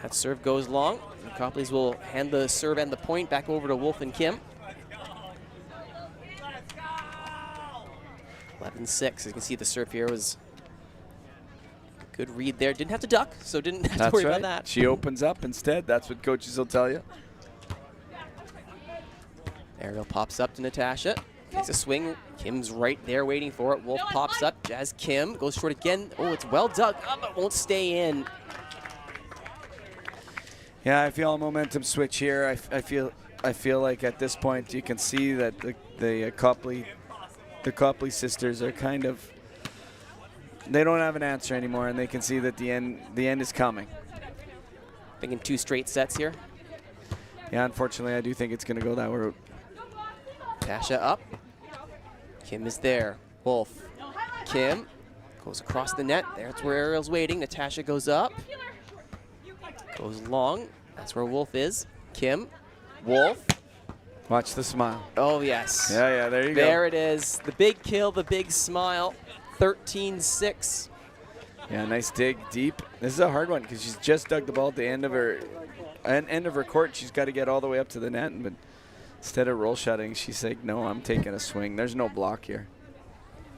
That serve goes long. The Copleys will hand the serve and the point back over to Wolf and Kim. 11-6. As you can see, the serve here was a good read there. Didn't have to duck, so didn't have to worry about that. She opens up instead. That's what coaches will tell you. Ariel pops up to Natasha. Takes a swing. Kim's right there waiting for it. Wolf pops up. Jazz Kim goes short again. Oh, it's well dug up, but won't stay in. Yeah, I feel a momentum switch here. I feel like at this point you can see that the Copley sisters are kind of, they don't have an answer anymore, and they can see that the end is coming. Thinking 2 straight sets here. Yeah, unfortunately, I do think it's going to go that route. Tasha up. Kim is there. Wolf. Kim goes across the net. That's where Ariel's waiting. Natasha goes up. Goes long. That's where Wolf is. Kim. Wolf. Watch the smile. Oh, yes. Yeah, there you go. There it is. The big kill, the big smile. 13-6. Yeah, nice dig deep. This is a hard one because she's just dug the ball at the end of her court. She's got to get all the way up to the net, but instead of roll shotting, she's like, no, I'm taking a swing. There's no block here.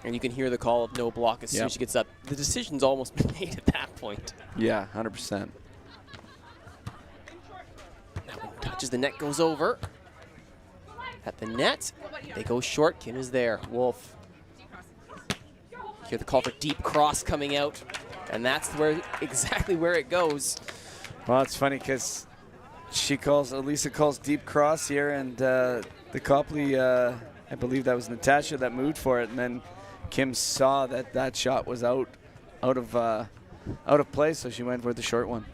And you can hear the call of no block as soon as she gets up. The decision's almost been made at that point. Yeah, 100%. That one touches the net, goes over. At the net, they go short. Kim is there. Wolf. Hear the call for deep cross coming out, and that's exactly where it goes. Well, it's funny because Elisa calls deep cross here, and the Copley, I believe that was Natasha that moved for it, and then Kim saw that shot was out of play, so she went for the short one.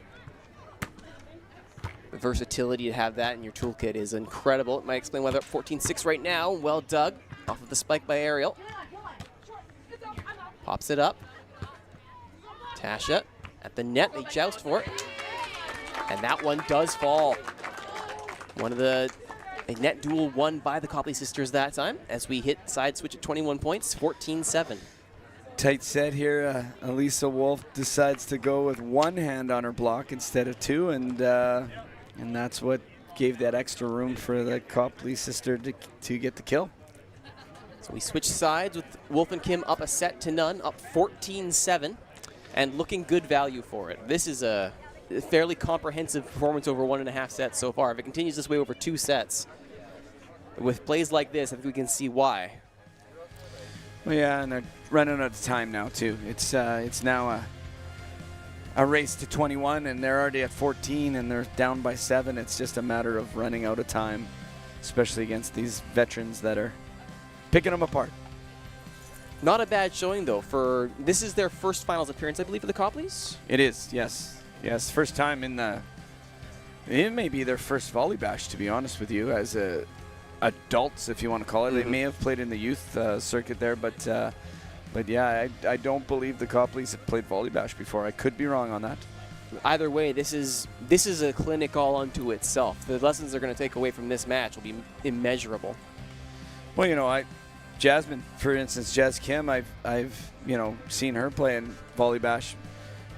The versatility to have that in your toolkit is incredible. It might explain why they're up 14-6 right now. Well dug off of the spike by Ariel. Pops it up. Tasha at the net. They joust for it. And that one does fall. One of a net duel won by the Copley sisters that time as we hit side switch at 21 points, 14-7. Tight set here. Elisa Wolf decides to go with one hand on her block instead of two, and that's what gave that extra room for the Copley sister to get the kill. So we switch sides with Wolf and Kim up a set to none, up 14-7, and looking good value for it. This is a fairly comprehensive performance over 1.5 sets so far. If it continues this way over 2 sets, with plays like this, I think we can see why. Well, yeah, and they're running out of time now too. It's now a race to 21, and they're already at 14, and they're down by 7. It's just a matter of running out of time, especially against these veterans that are picking them apart. Not a bad showing, though. This is their first finals appearance, I believe, for the Copleys? It is, yes. Yes, first time it may be their first Volleybash, to be honest with you, as adults, if you want to call it. They may have played in the youth circuit there, but yeah, I don't believe the Copleys have played Volleybash before. I could be wrong on that. Either way, this is a clinic all unto itself. The lessons they're going to take away from this match will be immeasurable. Well, you know, Jasmine, for instance, Jazz Kim, I've seen her play in Volleybash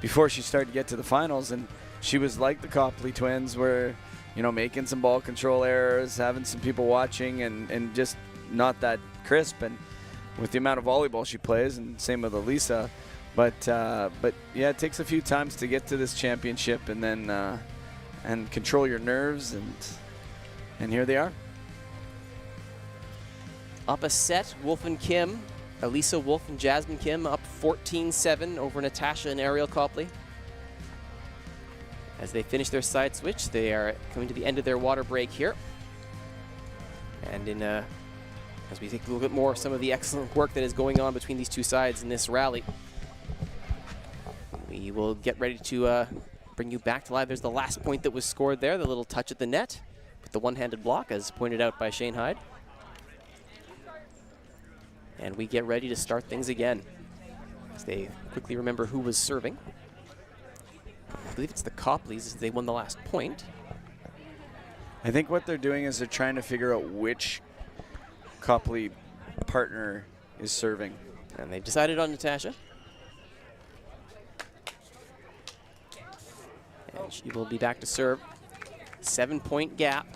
before she started to get to the finals, and she was like the Copley twins, where, making some ball control errors, having some people watching, and just not that crisp. And with the amount of volleyball she plays, and same with Elisa, but yeah, it takes a few times to get to this championship, and then and control your nerves, and here they are. Up a set, Wolf and Kim. Elisa Wolf and Jasmine Kim up 14-7 over Natasha and Ariel Copley. As they finish their side switch, they are coming to the end of their water break here. And as we take a little bit more of some of the excellent work that is going on between these two sides in this rally, we will get ready to bring you back to live. There's the last point that was scored there, the little touch at the net with the one-handed block, as pointed out by Shane Hyde. And we get ready to start things again as they quickly remember who was serving. I believe it's the Copleys as they won the last point. I think what they're doing is they're trying to figure out which Copley partner is serving. And they've decided on Natasha. And she will be back to serve. 7-point gap.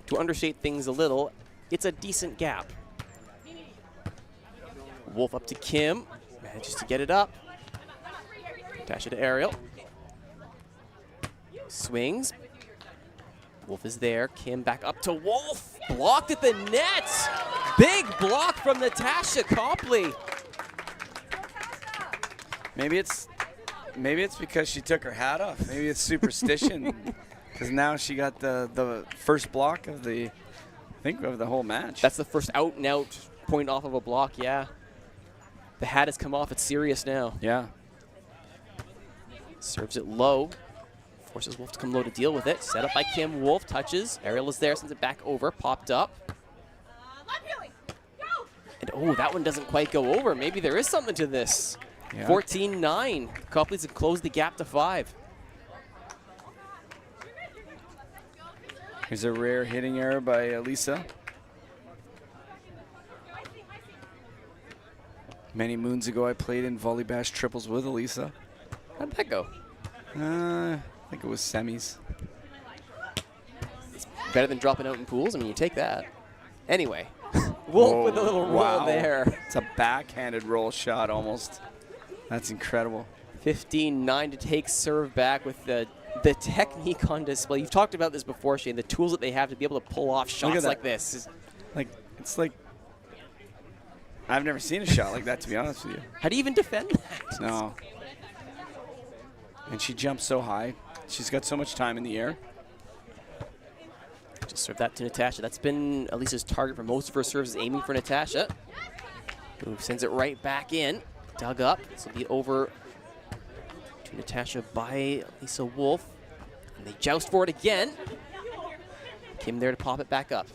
To understate things a little, it's a decent gap. Wolf up to Kim. Manages to get it up. Natasha to Ariel. Swings. Wolf is there. Kim back up to Wolf. Blocked at the net. Big block from Natasha Copley. Maybe it's because she took her hat off. Maybe it's superstition. Because now she got the first block of the whole match. That's the first out-and-out point off of a block, yeah. The hat has come off. It's serious now. Yeah. Serves it low. Forces Wolf to come low to deal with it. Set up by Kim. Wolf touches. Ariel is there, sends it back over. Popped up. And oh, that one doesn't quite go over. Maybe there is something to this. Yeah. 14-9. Copleys have closed the gap to 5. Here's a rare hitting error by Elisa. Many moons ago, I played in Volleybash triples with Elisa. How'd that go? I think it was semis. Better than dropping out in pools. I mean, you take that. Anyway, Wolf with a little roll there. It's a backhanded roll shot almost. That's incredible. 15-9 to take serve back with the technique on display. You've talked about this before, Shane, the tools that they have to be able to pull off shots like this. It's like, I've never seen a shot like that, to be honest with you. How do you even defend that? No. And she jumps so high. She's got so much time in the air. Just serve that to Natasha. That's been Elisa's target for most of her serves, is aiming for Natasha. Who sends it right back in. Dug up. This will be over to Natasha by Elisa Wolf. And they joust for it again. Kim there to pop it back up.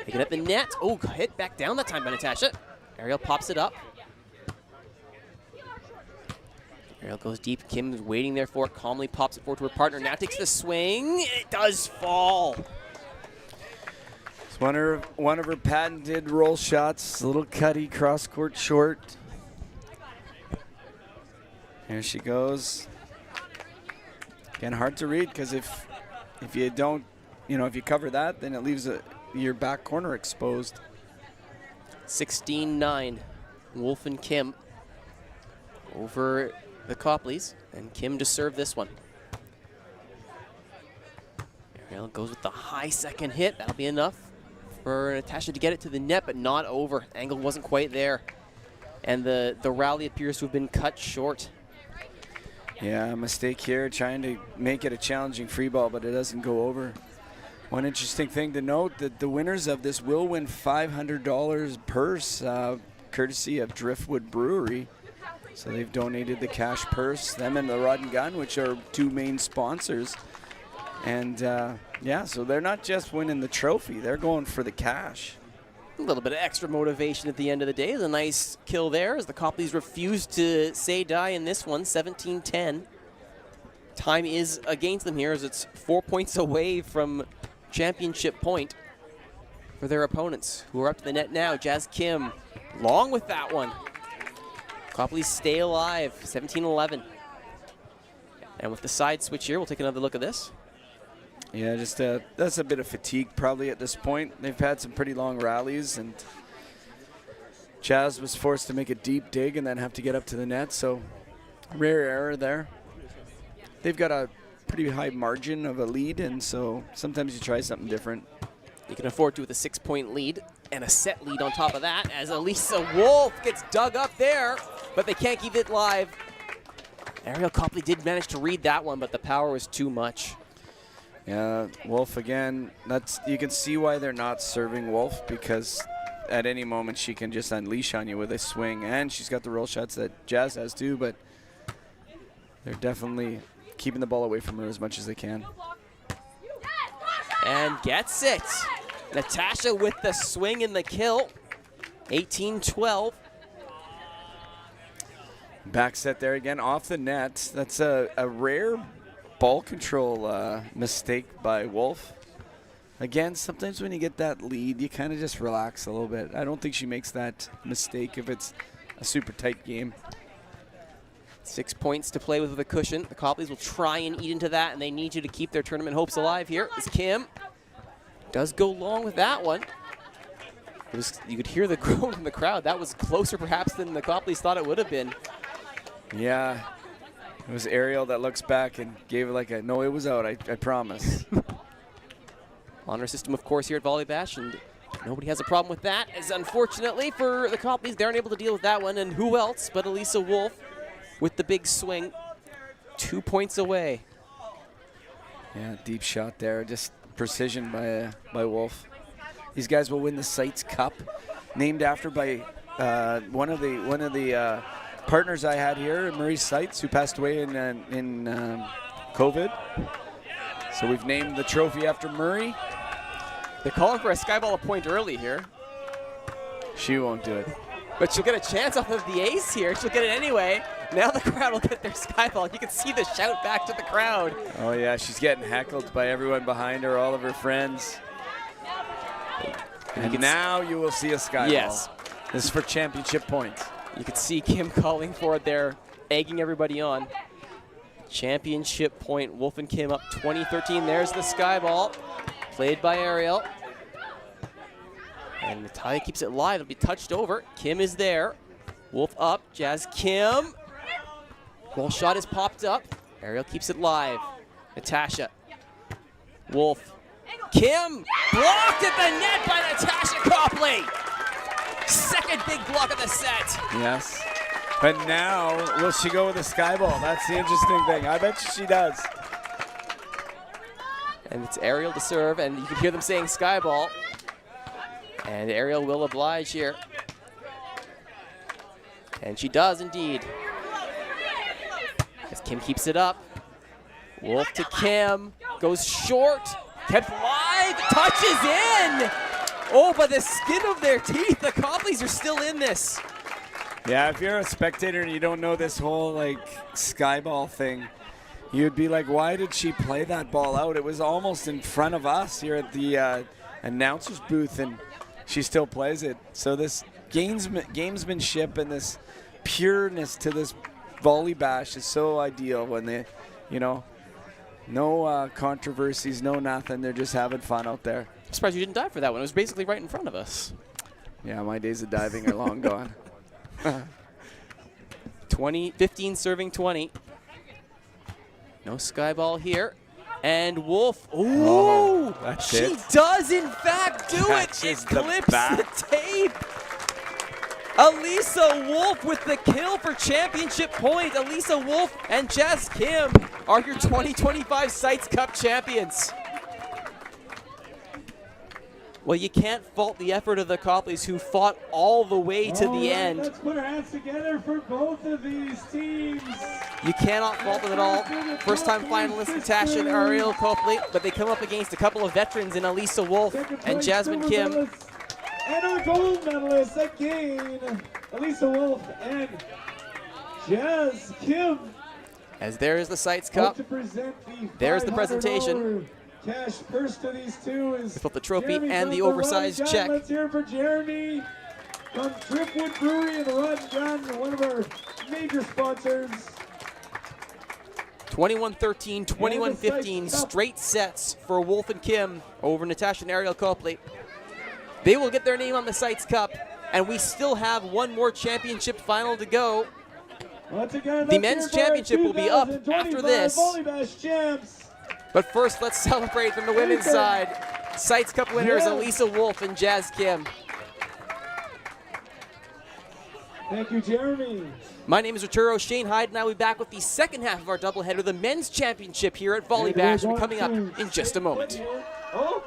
They get at the net. Oh, hit back down that time by Natasha. Ariel pops it up. Ariel goes deep. Kim is waiting there for it. Calmly pops it forward to her partner. Now takes the swing. It does fall. It's one of her patented roll shots. A little cutty cross-court short. Here she goes. Again, hard to read because if you don't, if you cover that, then it leaves your back corner exposed. 16-9. Wolf and Kim over the Copleys, and Kim to serve this one. Ariel goes with the high second hit. That'll be enough for Natasha to get it to the net, but not over. Angle wasn't quite there. And the rally appears to have been cut short. Yeah, mistake here, trying to make it a challenging free ball, but it doesn't go over. One interesting thing to note, that the winners of this will win $500 purse, courtesy of Driftwood Brewery. So they've donated the cash purse, them and the Rod and Gun, which are two main sponsors. And yeah, so they're not just winning the trophy, they're going for the cash. A little bit of extra motivation at the end of the day. A nice kill there as the Copleys refuse to say die in this one, 17-10. Time is against them here as it's 4 points away from championship point for their opponents, who are up to the net now. Jazz Kim, long with that one. Copleys stay alive, 17-11. And with the side switch here, we'll take another look at this. Yeah, just that's a bit of fatigue probably at this point. They've had some pretty long rallies, and Jazz was forced to make a deep dig and then have to get up to the net, so rare error there. They've got a pretty high margin of a lead, and so sometimes you try something different. You can afford to with a 6-point lead and a set lead on top of that as Elisa Wolf gets dug up there, but they can't keep it live. Ariel Copley did manage to read that one, but the power was too much. Yeah, Wolf again, you can see why they're not serving Wolf, because at any moment she can just unleash on you with a swing, and she's got the roll shots that Jazz has too, but they're definitely keeping the ball away from her as much as they can. And gets it. Natasha with the swing and the kill. 18-12. Back set there again off the net. That's a rare ball control mistake by Wolf. Again, sometimes when you get that lead, you kind of just relax a little bit. I don't think she makes that mistake if it's a super tight game. 6 points to play with a cushion. The Copleys will try and eat into that, and they need you to keep their tournament hopes alive here. As Kim does go long with that one. You could hear the groan in the crowd. That was closer perhaps than the Copleys thought it would have been. Yeah, it was Ariel that looks back and gave it like a, no, it was out, I promise. Honor system, of course, here at Volleybash, and nobody has a problem with that, as unfortunately for the Copleys, they aren't able to deal with that one, and who else but Elisa Wolf with the big swing. 2 points away. Yeah, deep shot there, just precision by Wolf. These guys will win the Sights Cup, named after by one of the partners I had here, Murray Sights, who passed away in COVID. So we've named the trophy after Murray. They're calling for a skyball a point early here. She won't do it. But she'll get a chance off of the ace here. She'll get it anyway. Now the crowd will get their skyball. You can see the shout back to the crowd. Oh yeah, she's getting heckled by everyone behind her, all of her friends. And now you will see a skyball. Yes. This is for championship points. You could see Kim calling for it there, egging everybody on. Championship point, Wolf and Kim up 20-13. There's the sky ball, played by Ariel. And Natalia keeps it live. It'll be touched over. Kim is there. Wolf up. Jazz Kim. Ball shot is popped up. Ariel keeps it live. Natasha. Wolf. Kim. Blocked at the net by Natasha Copley. Second big block of the set. Yes. But now, will she go with the sky ball? That's the interesting thing. I bet she does. And it's Ariel to serve, and you can hear them saying sky ball. And Ariel will oblige here. And she does indeed. As Kim keeps it up. Wolf to Kim. Goes short. Kept live. Touches in. Oh, by the skin of their teeth. The Copleys are still in this. Yeah, if you're a spectator and you don't know this whole like sky ball thing, you'd be like, why did she play that ball out? It was almost in front of us here at the announcer's booth, and she still plays it. So this gamesmanship and this pureness to this Volleybash is so ideal when they, you know, no controversies, no nothing. They're just having fun out there. I'm surprised you didn't dive for that one. It was basically right in front of us. Yeah, my days of diving are long gone. 15 serving 20. No sky ball here. And Wolf, ooh, she does in fact do it. It clips the tape. Elisa Wolf with the kill for championship point. Elisa Wolf and Jazz Kim are your 2025 Sites Cup champions. Well, you can't fault the effort of the Copleys, who fought all the way to the end. Let's put our hands together for both of these teams. You cannot fault them at all. First-time finalists Natasha and Ariel Copley, but they come up against a couple of veterans in Elisa Wolf and Jasmine Kim. And our gold medalists again, Elisa Wolf and Jazz Kim. As there is the Sites Cup. There's the presentation. Cash purse to these two is both the trophy Jeremy and the from oversized Rod and check. Gun. Let's hear it for Jeremy from Tripwood Brewery and Rod and Gun, one of our major sponsors. 21-13, 21-15, straight sets for Wolf and Kim over Natasha and Ariel Copley. They will get their name on the Sites Cup, and we still have one more championship final to go. The men's championship will be up after this. Volleybash champs. But first, let's celebrate from the women's side. Sites Cup winners Elisa Wolf and Jazz Kim. Thank you, Jeremy. My name is Arturo. Shane Hyde and I will be back with the second half of our doubleheader, the men's championship here at Volleybash. We're coming up in just a moment. Oh.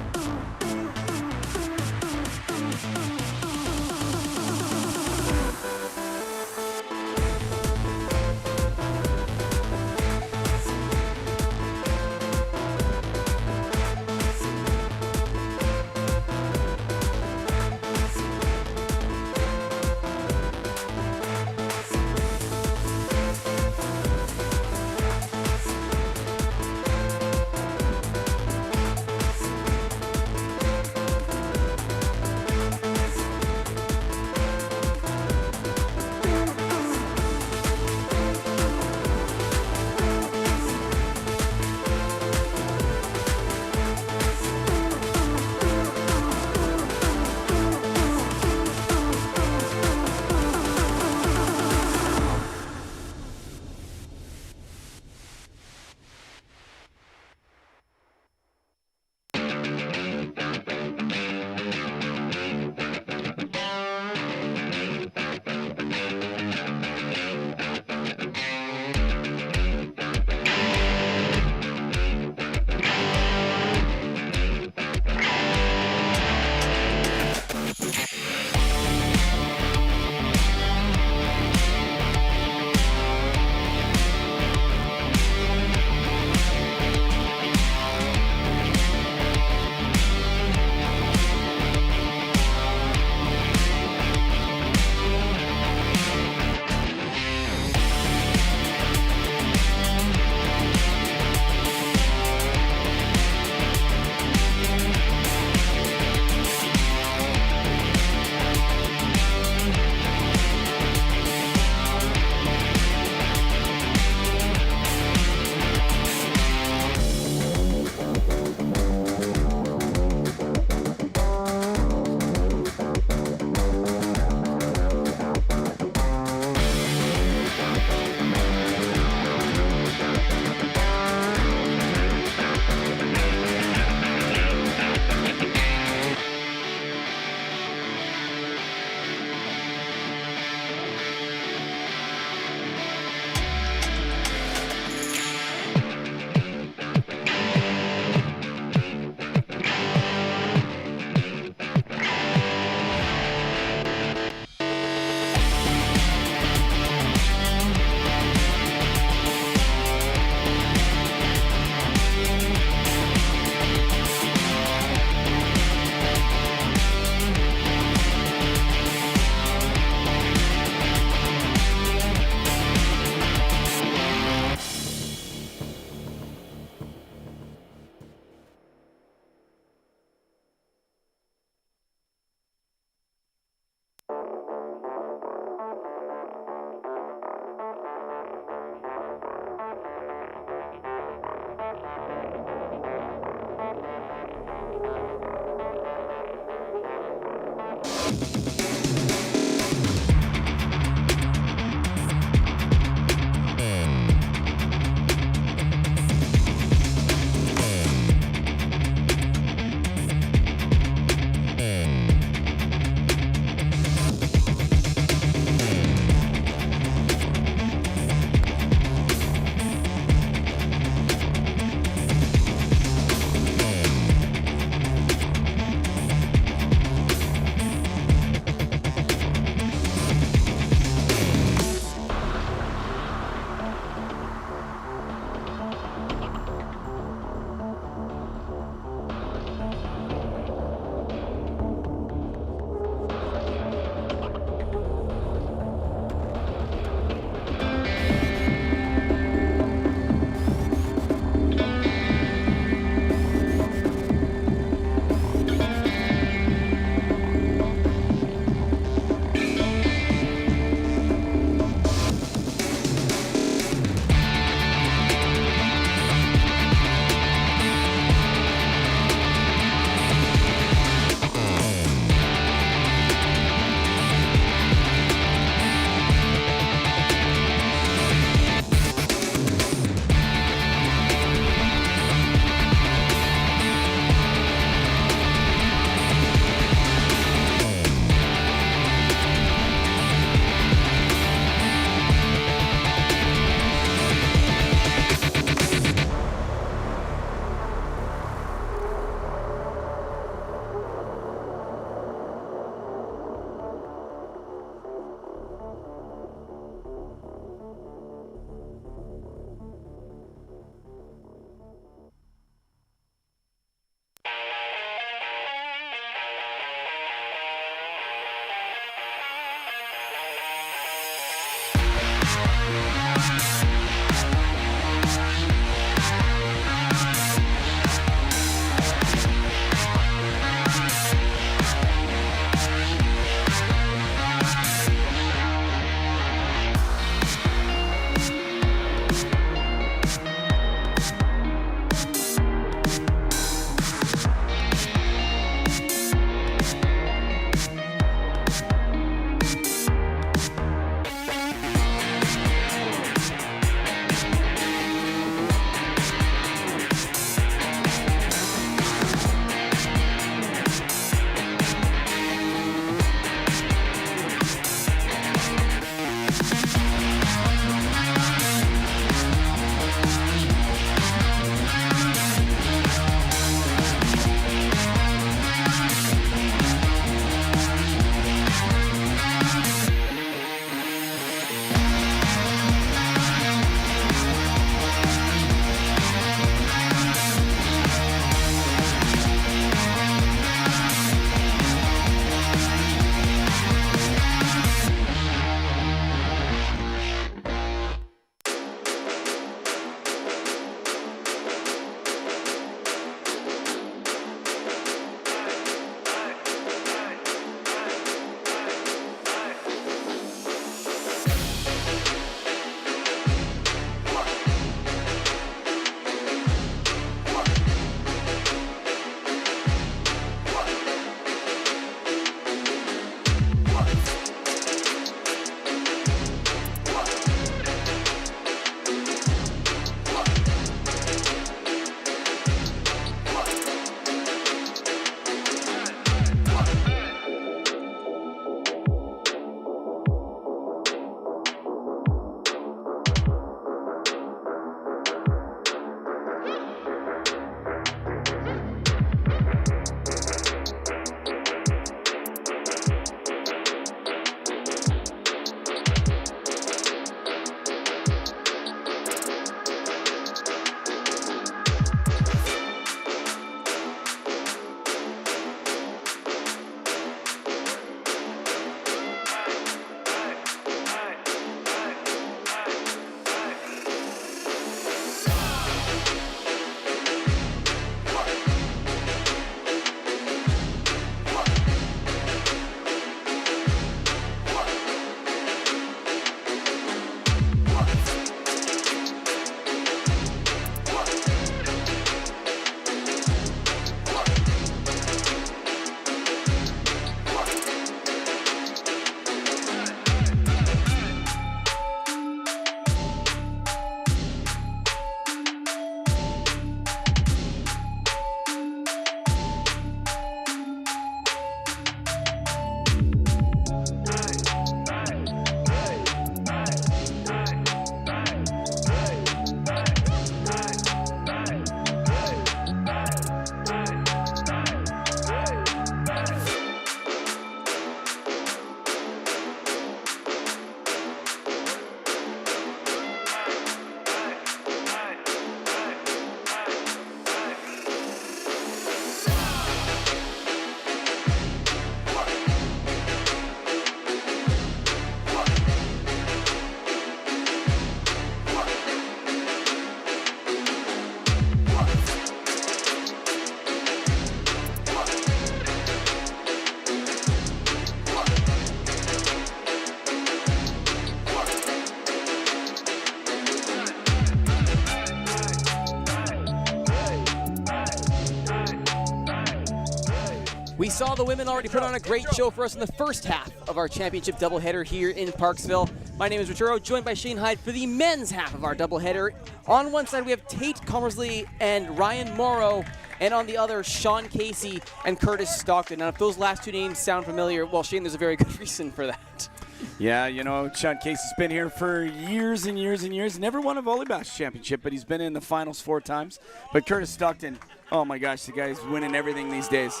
We saw the women already put on a great show for us in the first half of our championship doubleheader here in Parksville. My name is Richard, joined by Shane Hyde for the men's half of our doubleheader. On one side, we have Tate Comersley and Ryan Morrow, and on the other, Sean Casey and Curtis Stockton. Now, if those last two names sound familiar, well, Shane, there's a very good reason for that. Yeah, you know, Sean Casey's been here for years and years and years. Never won a Volleybash championship, but he's been in the finals 4 times. But Curtis Stockton, oh my gosh, the guy's winning everything these days.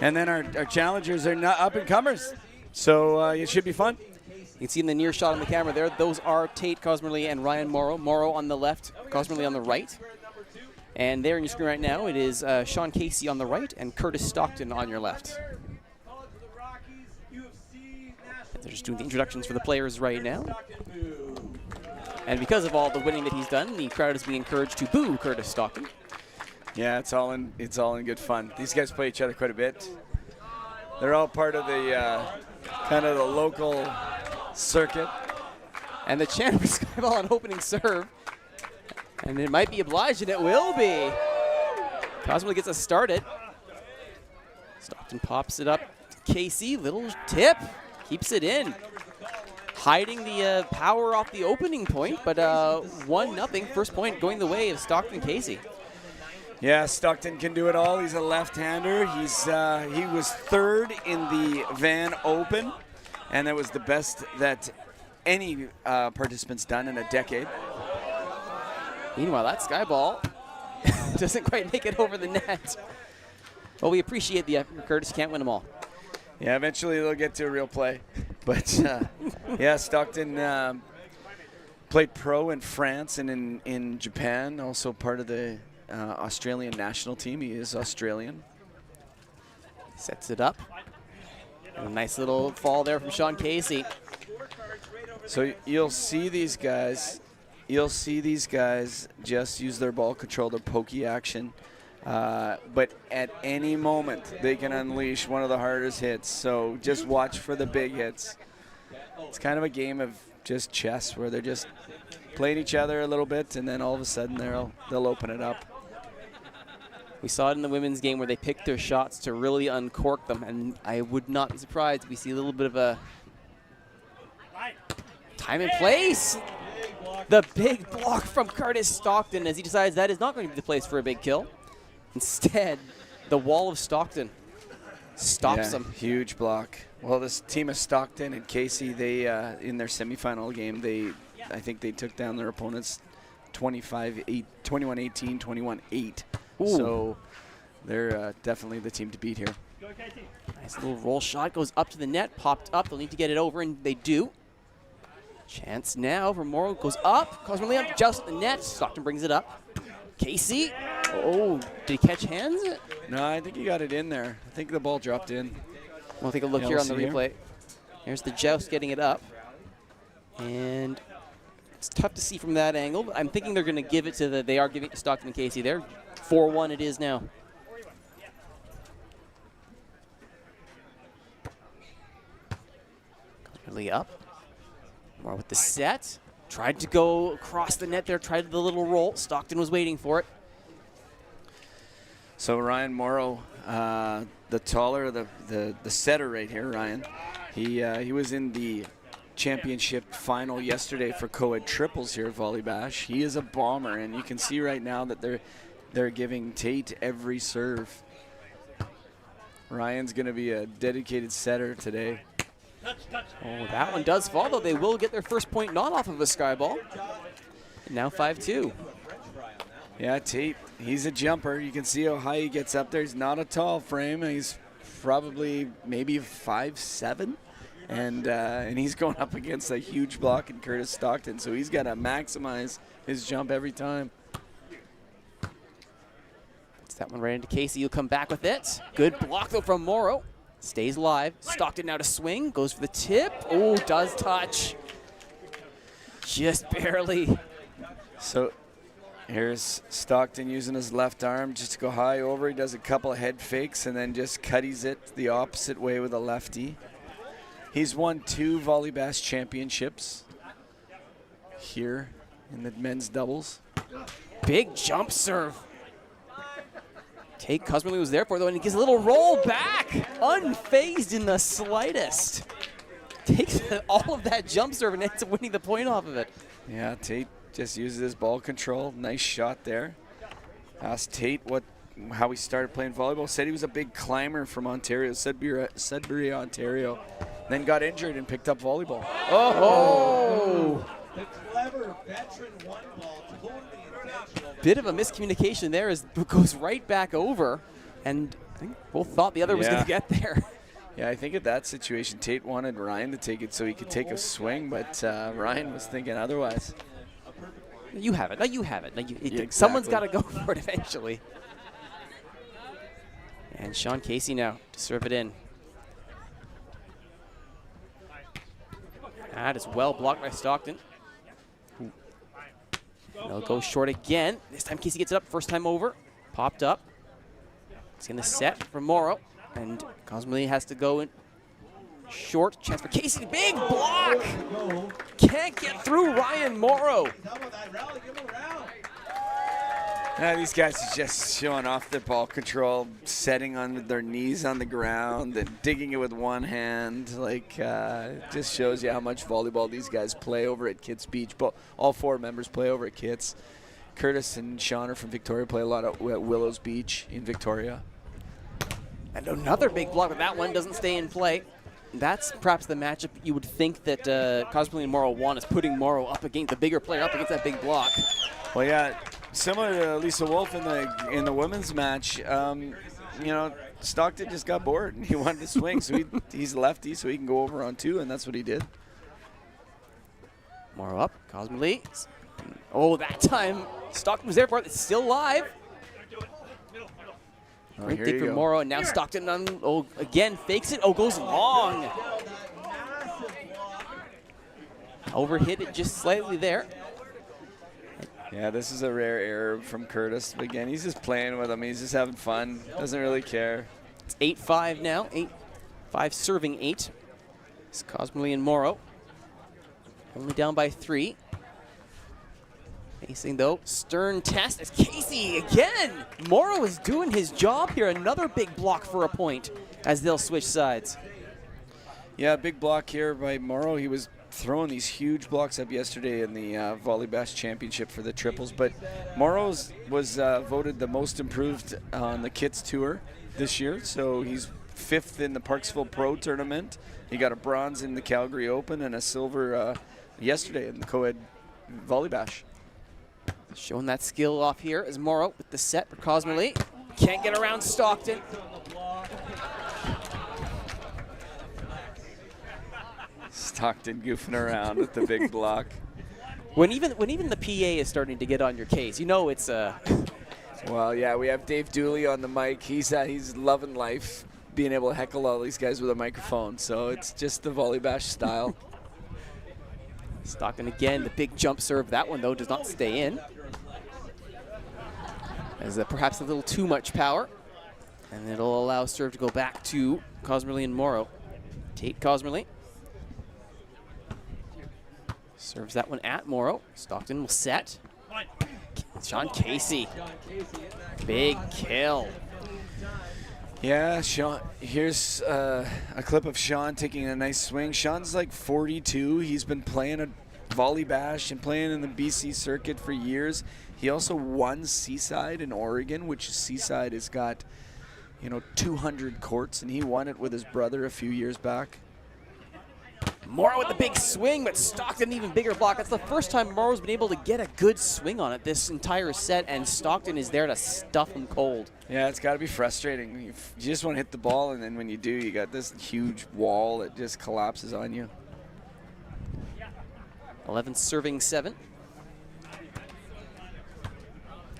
And then our challengers are not up-and-comers, so it should be fun. You can see in the near shot on the camera there, those are Tate Comersley and Ryan Morrow. Morrow on the left, Comersley on the right. And there on your screen right now, it is Sean Casey on the right and Curtis Stockton on your left. They're just doing the introductions for the players right now. And because of all the winning that he's done, the crowd is being encouraged to boo Curtis Stockton. Yeah, it's all in good fun. These guys play each other quite a bit. They're all part of the kind of the local circuit. And the chant for Skyball on opening serve. And it might be obliged, and it will be. Cosmo gets us started. Stockton pops it up. Casey, little tip. Keeps it in. Hiding the power off the opening point, but 1-0. First point going the way of Stockton Casey. Yeah, Stockton can do it all. He's a left-hander. He was 3rd in the Van Open, and that was the best that any participant's done in a decade. Meanwhile, that Skyball doesn't quite make it over the net. Well, we appreciate the effort. Curtis can't win them all. Yeah, eventually they'll get to a real play. But, yeah, Stockton played pro in France and in Japan, also part of the Australian national team. He is Australian. Sets it up. And a nice little fall there from Sean Casey. So you'll see these guys. You'll see these guys just use their ball control, their pokey action. But at any moment, they can unleash one of the hardest hits. So just watch for the big hits. It's kind of a game of just chess where they're just playing each other a little bit, and then all of a sudden they'll open it up. We saw it in the women's game where they picked their shots to really uncork them, and I would not be surprised if we see a little bit of a time and place. The big block from Curtis Stockton as he decides that is not going to be the place for a big kill. Instead, the wall of Stockton stops him. Huge block. Well, this team of Stockton and Casey, they in their semifinal game, I think they took down their opponents 21-18, 21-8. So they're definitely the team to beat here. Nice little roll shot, goes up to the net, popped up. They'll need to get it over, and they do. Chance now for Morrow, goes up. Cosmo Leon just at the net. Stockton brings it up. Casey. Oh, did he catch hands? No, I think he got it in there. I think the ball dropped in. We'll take a look here on the replay. Here's the joust getting it up. And it's tough to see from that angle, but I'm thinking they're going to give it to they are giving it to Stockton and Casey there. 4-1 it is now. Really up. More with the set. Tried to go across the net there, tried the little roll. Stockton was waiting for it. So Ryan Morrow, the taller, the setter right here, Ryan. He was in the championship final yesterday for co-ed triples here at Volleybash. He is a bomber, and you can see right now that they're giving Tate every serve. Ryan's going to be a dedicated setter today. Oh, that one does fall, though. They will get their first point not off of a Skyball. Now 5-2. Yeah, Tate, he's a jumper. You can see how high he gets up there. He's not a tall frame. He's probably maybe 5'7", and he's going up against a huge block in Curtis Stockton, so he's got to maximize his jump every time. It's that one right into Casey. You'll come back with it. Good block, though, from Morrow. Stays live. Stockton now to swing. Goes for the tip. Oh, does touch. Just barely. So here's Stockton using his left arm just to go high over. He does a couple of head fakes and then just cutties it the opposite way with a lefty. He's won 2 Volleybash championships here in the men's doubles. Big jump serve. Tate Cosmerly was there for it, though, and he gives a little roll back. unfazed in the slightest. Takes all of that jump serve and ends up winning the point off of it. Yeah, Tate just uses his ball control. Nice shot there. Asked Tate how he started playing volleyball. Said he was a big climber from Ontario, Sudbury, Ontario. Then got injured and picked up volleyball. Oh! The clever veteran one ball, totally intentional. Bit of a miscommunication there as it goes right back over. And I think both thought the other was going to get there. Yeah, I think at that situation, Tate wanted Ryan to take it so he could take a swing, but Ryan was thinking otherwise. You have it. No, you have it. No, exactly. Someone's got to go for it eventually. And Sean Casey now to serve it in. That is well blocked by Stockton. They'll go short again. This time Casey gets it up. First time over. Popped up. It's going to set for Morrow. And Cosmolini has to go in short. Chance for Casey. Big block. Can't get through Ryan Morrow. These guys are just showing off their ball control, setting on their knees on the ground and digging it with one hand. Like, just shows you how much volleyball these guys play over at Kits Beach. But all four members play over at Kits. Curtis and Sean are from Victoria, play a lot at Willows Beach in Victoria. And another big block, but that one doesn't stay in play. That's perhaps the matchup you would think that Cosmolini and Morrow won, is putting Morrow up against the bigger player, up against that big block. Well, yeah, similar to Lisa Wolf in the women's match, you know, Stockton just got bored and he wanted to swing, so he's lefty, so he can go over on two, and that's what he did. Morrow up, Cosmolini. Oh, that time Stockton was there for it. It's still live. Great dig for Morrow, and now Stockton again fakes it. Oh, goes long. Overhit it just slightly there. Yeah, this is a rare error from Curtis. But again, he's just playing with him. He's just having fun. Doesn't really care. It's 8-5 now. 8-5 serving 8. It's Cosmolini and Morrow. Only down by 3. Facing though, stern test as Casey again. Morrow is doing his job here. Another big block for a point as they'll switch sides. Yeah, big block here by Morrow. He was throwing these huge blocks up yesterday in the Volleybash Championship for the triples, but Morrow was voted the most improved on the Kits Tour this year, so he's 5th in the Parksville Pro Tournament. He got a bronze in the Calgary Open and a silver yesterday in the co-ed Volleybash. Showing that skill off here is Morrow with the set for Cosmolini. Can't get around Stockton. Stockton goofing around with the big block. When even the PA is starting to get on your case, you know it's Well, yeah, we have Dave Dooley on the mic. He's loving life, being able to heckle all these guys with a microphone. So it's just the Volleybash style. Stockton again, the big jump serve. That one though does not stay in. As perhaps a little too much power, and it'll allow serve to go back to Cosmolini and Morrow. Tate Cosmolini serves that one at Morrow. Stockton will set. Sean Casey, big kill. Yeah, Sean. Here's a clip of Sean taking a nice swing. Sean's like 42. He's been playing a Volleybash and playing in the BC circuit for years. He also won Seaside in Oregon, which Seaside has got, 200 courts, and he won it with his brother a few years back. Morrow with the big swing, but Stockton even bigger block. That's the first time Morrow's been able to get a good swing on it this entire set, and Stockton is there to stuff him cold. Yeah, it's got to be frustrating. You just want to hit the ball, and then when you do, you got this huge wall that just collapses on you. 11 serving 7.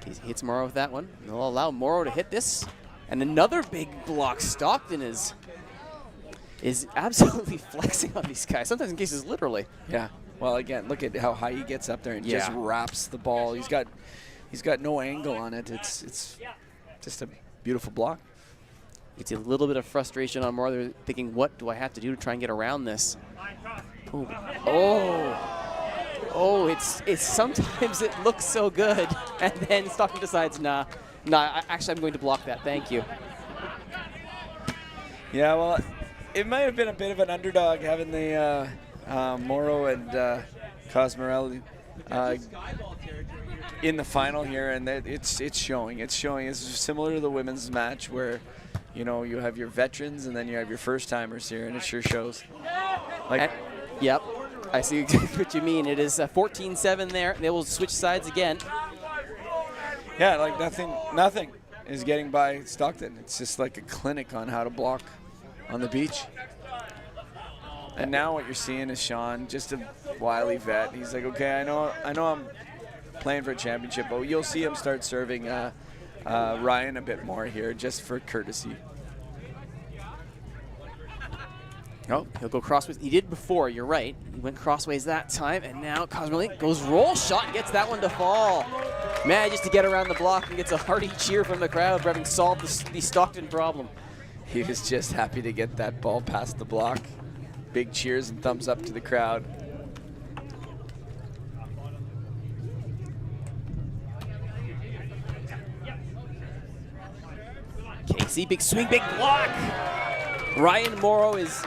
Casey hits Morrow with that one. They'll allow Morrow to hit this. And another big block. Stockton is absolutely flexing on these guys. Sometimes in cases literally. Yeah. Well, again, look at how high he gets up there and just wraps the ball. He's got no angle on it. It's just a beautiful block. You see a little bit of frustration on Morrow. They're thinking, what do I have to do to try and get around this? Oh, it's sometimes it looks so good, and then Stockton decides, nah, actually I'm going to block that, thank you. Yeah, well, it might have been a bit of an underdog having the Morrow and Cosmarelli in the final here, and it's showing. It's showing. It's similar to the women's match where, you know, you have your veterans and then you have your first-timers here, and it sure shows. Like, yep, I see exactly what you mean. It is 14-7 there. They will switch sides again. yeah, like nothing is getting by Stockton. It's just like a clinic on how to block on the beach. And now what you're seeing is Sean, just a wily vet. He's like, okay, I know I'm playing for a championship, but you'll see him start serving Ryan a bit more here, just for courtesy. Oh, he'll go crossways. He did before, you're right. He went crossways that time, and now Cosmarelli goes roll shot and gets that one to fall. Manages to get around the block and gets a hearty cheer from the crowd for having solved the Stockton problem. He was just happy to get that ball past the block. Big cheers and thumbs up to the crowd. Casey, big swing, big block. Ryan Morrow is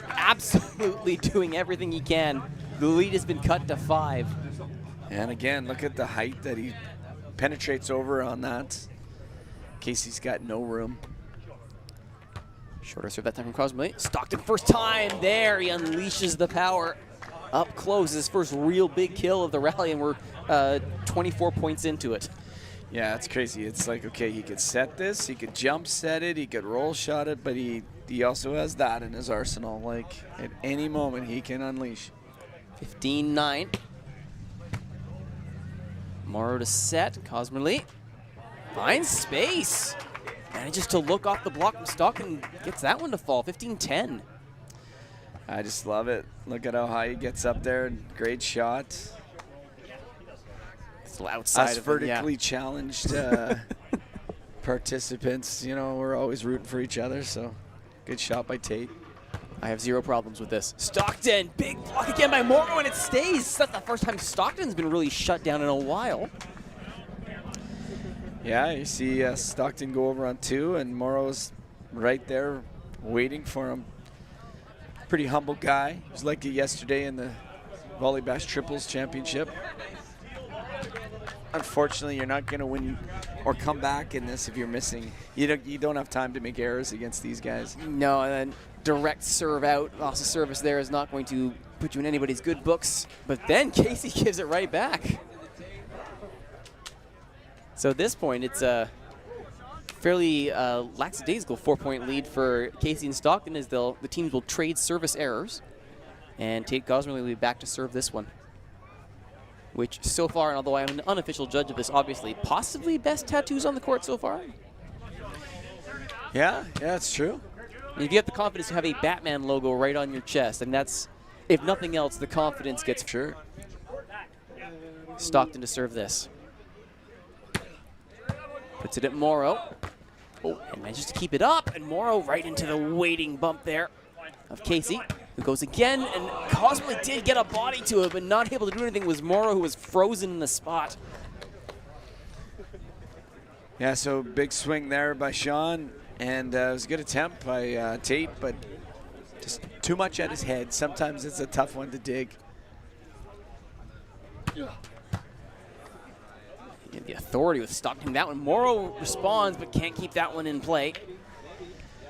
absolutely doing everything he can. The lead has been cut to 5. And again, look at the height that he penetrates over on that. Casey's got no room. Shorter serve that time from Cosmarelli. Stockton first time there. He unleashes the power up close. His first real big kill of the rally, and we're 24 points into it. Yeah, it's crazy. It's like, okay, he could set this, he could jump set it, he could roll shot it, but he also has that in his arsenal. Like, at any moment, he can unleash. 15-9. Morrow to set. Cosmarelli finds space. Manages to look off the block from Stockton, gets that one to fall. 15-10. I just love it. Look at how high he gets up there. Great shot. It's outside Us of vertically challenged participants, you know, we're always rooting for each other, so good shot by Tate. I have zero problems with this. Stockton, big block again by Morrow, and it stays. That's the first time Stockton's been really shut down in a while. Yeah, you see Stockton go over on 2, and Morrow's right there waiting for him. Pretty humble guy. He was like it yesterday in the Volleybash Triples Championship. Unfortunately, you're not going to win or come back in this if you're missing. You don't have time to make errors against these guys. No, and then direct serve out. Loss of service there is not going to put you in anybody's good books. But then Casey gives it right back. So at this point, it's a fairly lackadaisical 4-point lead for Casey and Stockton, as the teams will trade service errors. And Tate Cosmarelli will be back to serve this one. Which so far, and although I'm an unofficial judge of this, obviously, possibly best tattoos on the court so far. Yeah, it's true. And if you have the confidence to have a Batman logo right on your chest, and that's, if nothing else, the confidence gets Sure. Stockton to serve this. Puts it at Morrow. Oh, and manages to keep it up, and Morrow right into the waiting bump there of Casey, who goes again, and Cosmarelli did get a body to it, but not able to do anything. Was Morrow, who was frozen in the spot. Yeah, so big swing there by Sean, and it was a good attempt by Tate, but just too much at his head. Sometimes it's a tough one to dig. And the authority with Stockton. That one, Morrow responds, but can't keep that one in play.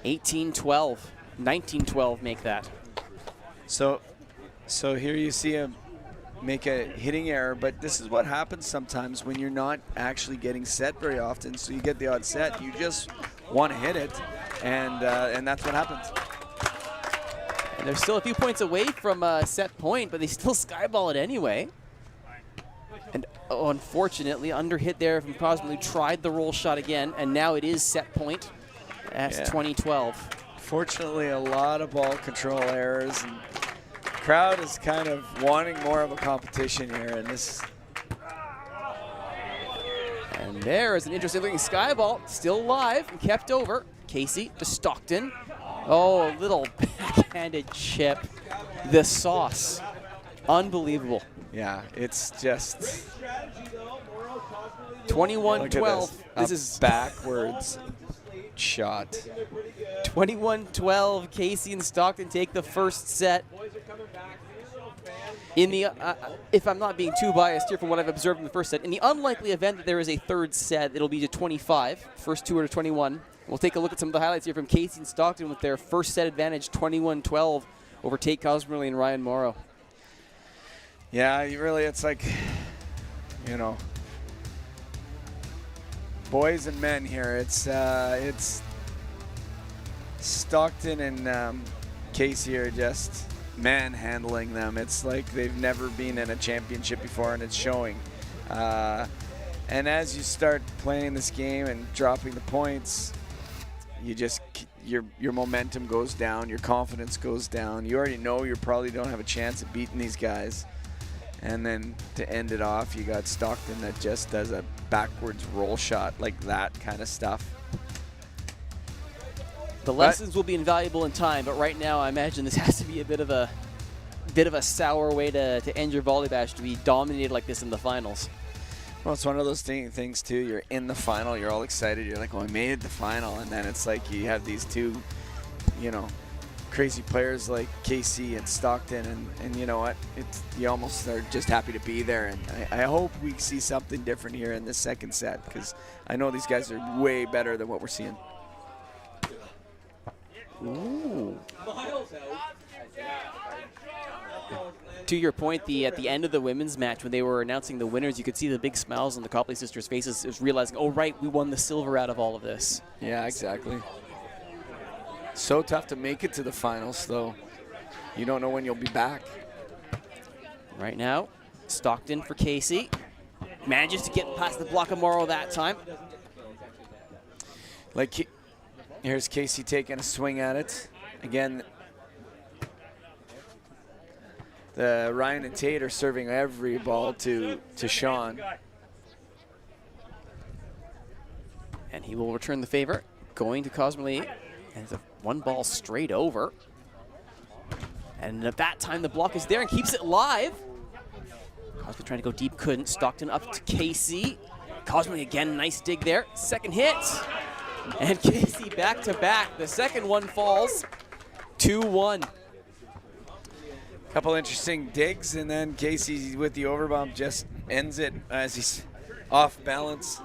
18-12, 19-12 make that. So here you see him make a hitting error, but this is what happens sometimes when you're not actually getting set very often. So you get the odd set, you just want to hit it, and that's what happens. And they're still a few points away from a set point, but they still skyball it anyway. And unfortunately, under hit there from Cosmarelli, who tried the roll shot again, and now it is set point at 2012. Fortunately, a lot of ball control errors, and the crowd is kind of wanting more of a competition here. And this. And there is an interesting looking skyball, still live and kept over. Casey to Stockton. Oh, a little backhanded chip. The sauce. Unbelievable. Yeah, it's just 21-12. This is backwards shot. 21-12, Casey and Stockton take the first set. In the, if I'm not being too biased here from what I've observed in the first set, in the unlikely event that there is a third set, it'll be to 25. First two are to 21. We'll take a look at some of the highlights here from Casey and Stockton with their first set advantage, 21-12 over Tate Cosmerly and Ryan Morrow. Yeah, it's like, boys and men here. It's Stockton and Casey are just manhandling them. It's like they've never been in a championship before, and it's showing. And as you start playing this game and dropping the points, your momentum goes down, your confidence goes down. You already know you probably don't have a chance of beating these guys. And then to end it off, you got Stockton that just does a backwards roll shot, like that kind of stuff. The lessons will be invaluable in time, but right now I imagine this has to be a bit of a sour way to end your Volleybash, to be dominated like this in the finals. Well, it's one of those things too. You're in the final, you're all excited. You're like, "Oh, I made it to the final," and then it's like you have these two, crazy players like Casey and Stockton, and you know what? You almost are just happy to be there. And I hope we see something different here in this second set, because I know these guys are way better than what we're seeing. Ooh. To your point, at the end of the women's match, when they were announcing the winners, you could see the big smiles on the Copley sisters' faces, is realizing, oh, right, we won the silver out of all of this. Yeah, exactly. So tough to make it to the finals, though. You don't know when you'll be back. Right now, Stockton for Casey. Manages to get past the block of Morrow that time. Here's Casey taking a swing at it. Again, the Ryan and Tate are serving every ball to Sean. And he will return the favor, going to Cosmerly. And it's a one ball straight over. And at that time, the block is there and keeps it live. Cosmerly trying to go deep, couldn't. Stockton up to Casey. Cosmerly again, nice dig there. Second hit. And Casey back to back. The second one falls. 2-1. Couple interesting digs, and then Casey with the overbump just ends it as he's off balance.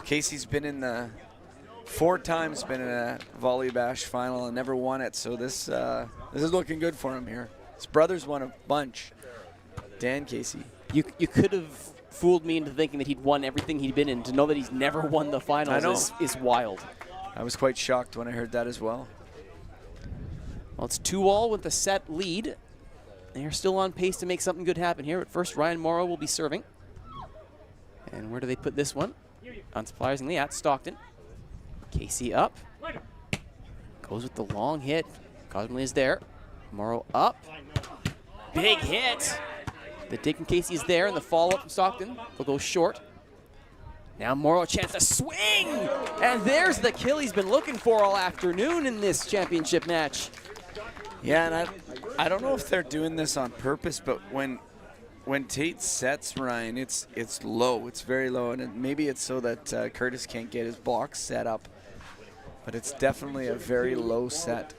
Casey's been in the 4 times been in a Volleybash final and never won it, so this is looking good for him here. His brothers won a bunch. Dan Casey. You could have fooled me into thinking that he'd won everything he'd been in. To know that he's never won the finals is wild. I was quite shocked when I heard that as well. Well, it's 2-all with the set lead. They are still on pace to make something good happen here. But first, Ryan Morrow will be serving. And where do they put this one? Unsurprisingly, at Stockton. Casey up. Goes with the long hit. Cosmerly is there. Morrow up. Big hit. The dig from Casey is there, and the follow-up from Stockton will go short. Now Morrow a chance to swing! And there's the kill he's been looking for all afternoon in this championship match. Yeah, and I don't know if they're doing this on purpose, but when Tate sets Ryan, it's low. It's very low, and maybe it's so that Curtis can't get his blocks set up. But it's definitely a very low set.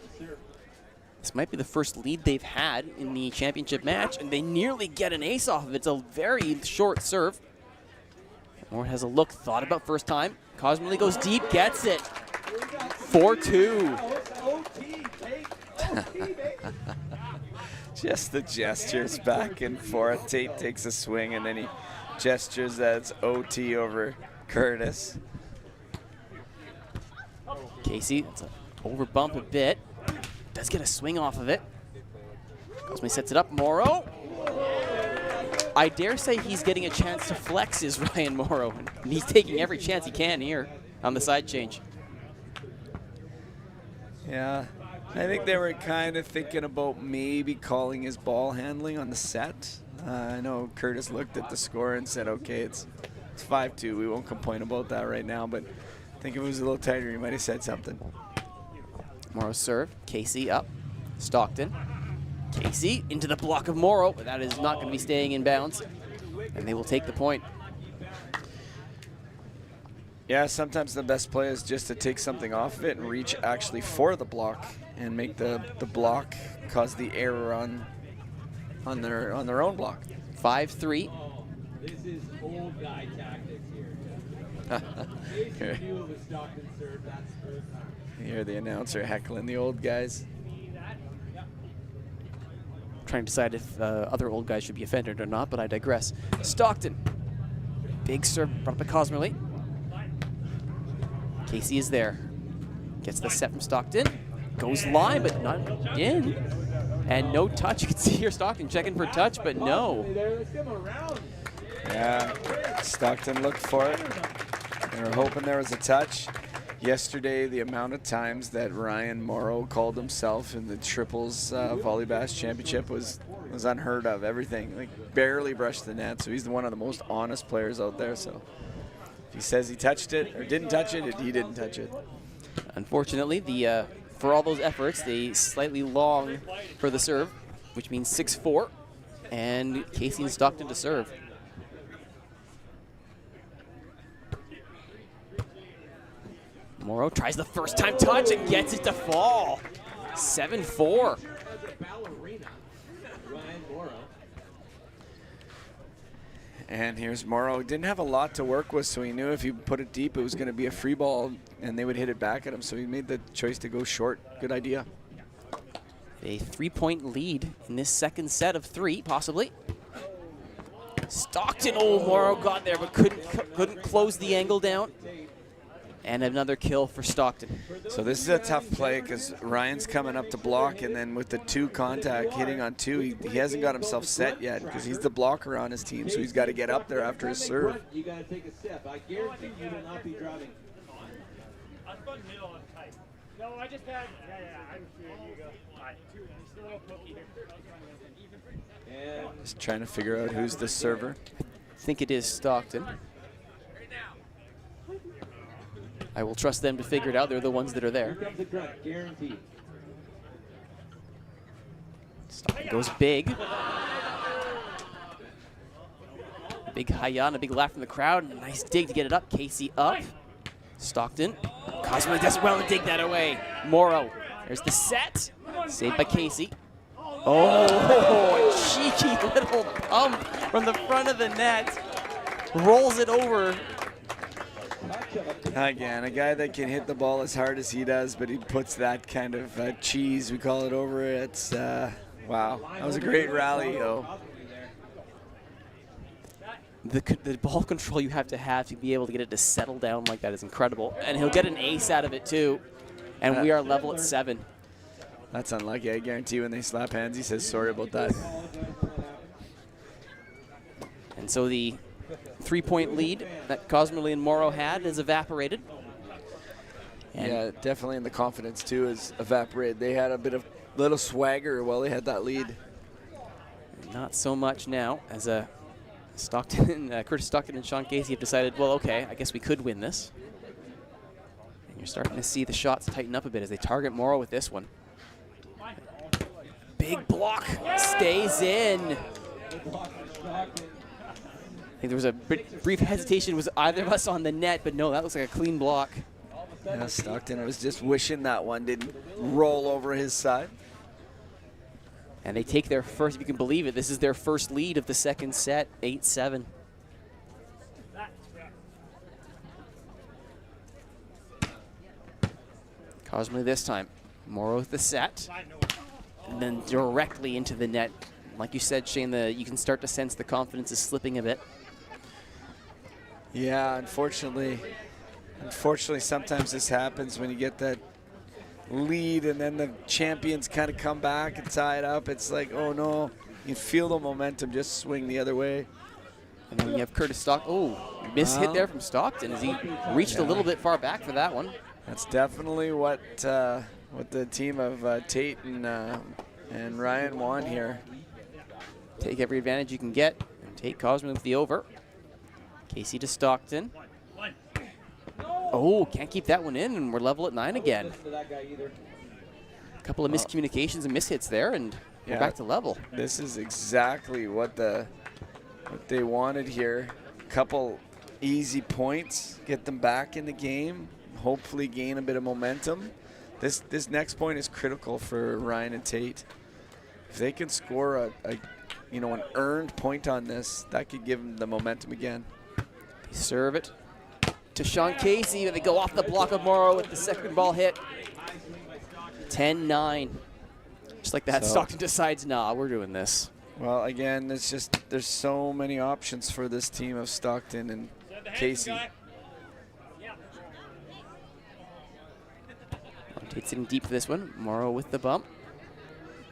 This might be the first lead they've had in the championship match, and they nearly get an ace off of it. It's a very short serve. Moore has a look, thought about first time. Cosmerly goes deep, gets it. 4-2. Just the gestures back and forth. Tate takes a swing, and then he gestures that it's OT over Curtis. Casey, it's an over bump a bit. Does get a swing off of it. Cosmerly sets it up. Morrow. I dare say he's getting a chance to flex his Ryan Morrow. And he's taking every chance he can here on the side change. Yeah, I think they were kind of thinking about maybe calling his ball handling on the set. I know Curtis looked at the score and said, okay, it's 5-2. We won't complain about that right now, but I think if it was a little tighter, he might have said something. Morrow serve. Casey up. Stockton. Casey into the block of Morrow, but that is not going to be staying in bounds. And they will take the point. Yeah, sometimes the best play is just to take something off of it and reach actually for the block and make the block cause the error on their own block. 5-3. This is old guy tactics here. View of the Stockton serve, that's third time. You hear the announcer heckling the old guys. Trying to decide if other old guys should be offended or not, but I digress. Stockton. Big serve brought up by Cosmerly. Casey is there. Gets the set from Stockton. Goes line, but not in. And no touch. You can see here Stockton checking for touch, but no. Yeah, Stockton looked for it. They were hoping there was a touch. Yesterday, the amount of times that Ryan Morrow called himself in the triples Volleybash championship was unheard of. Everything, like, barely brushed the net. So he's one of the most honest players out there. So if he says he touched it or didn't touch it, he didn't touch it. Unfortunately, for all those efforts, they slightly long for the serve, which means 6-4, and Casey and Stockton to serve. Morrow tries the first time touch and gets it to fall. 7-4. And here's Morrow. Didn't have a lot to work with, so he knew if he put it deep, it was going to be a free ball, and they would hit it back at him. So he made the choice to go short. Good idea. A 3-point lead in this second set of 3, possibly. Stockton, oh, Morrow got there, but couldn't close the angle down. And another kill for Stockton. So this is a tough play because Ryan's coming up to block, and then with the 2 contact hitting on 2, he hasn't got himself set yet because he's the blocker on his team, so he's got to get up there after his serve. You got to take a step. I guarantee you will not be driving. No, I just had. Yeah, I'm sure you go. Still a cookie here. Just trying to figure out who's the server. I think it is Stockton. I will trust them to figure it out. They're the ones that are there. Here comes the grunt, guaranteed. Stockton goes big. Big hi-ya and a big laugh from the crowd. And a nice dig to get it up. Casey up. Stockton. Cosmo does well to dig that away. Morrow. There's the set. Saved by Casey. Oh, cheeky little pump from the front of the net. Rolls it over. Again, a guy that can hit the ball as hard as he does, but he puts that kind of cheese, we call it, over it. It's, wow. That was a great rally, though. The ball control you have to be able to get it to settle down like that is incredible. And he'll get an ace out of it, too. And we are level at 7. That's unlucky. I guarantee when they slap hands, he says sorry about that. And so the 3-point lead that Cosmerly and Morrow had is evaporated. And yeah, definitely, and the confidence, too, is evaporated. They had a bit of little swagger while they had that lead. Not so much now, as Curtis Stockton and Sean Casey have decided, well, okay, I guess we could win this. And you're starting to see the shots tighten up a bit as they target Morrow with this one. Big block, stays in. I think there was a brief hesitation. Was either of us on the net? But no, that looks like a clean block. Yeah, Stockton was just wishing that one didn't roll over his side. And they take their first, if you can believe it, this is their first lead of the second set, 8-7. Cosmerly this time. Morrow with the set. And then directly into the net. Like you said, Shane, you can start to sense the confidence is slipping a bit. Yeah, unfortunately, sometimes this happens when you get that lead and then the champions kind of come back and tie it up. It's like, oh no, you feel the momentum just swing the other way. And then you have Curtis Stockton. Oh, miss hit there from Stockton as he reached a little bit far back for that one. That's definitely what the team of Tate and Ryan want here. Take every advantage you can get and take Cosmerly with the over. Casey to Stockton. Oh, can't keep that one in, and we're level at 9 again. A couple of miscommunications and mishits there, and we're back to level. This is exactly what they wanted here. Couple easy points, get them back in the game, hopefully gain a bit of momentum. This next point is critical for Ryan and Tate. If they can score an earned point on this, that could give them the momentum again. They serve it to Sean Casey, and they go off the block of Morrow with the second ball hit. 10-9. Just like that, Stockton decides, nah, we're doing this. Well, again, there's so many options for this team of Stockton and Casey. Tate's sitting deep for this one. Morrow with the bump.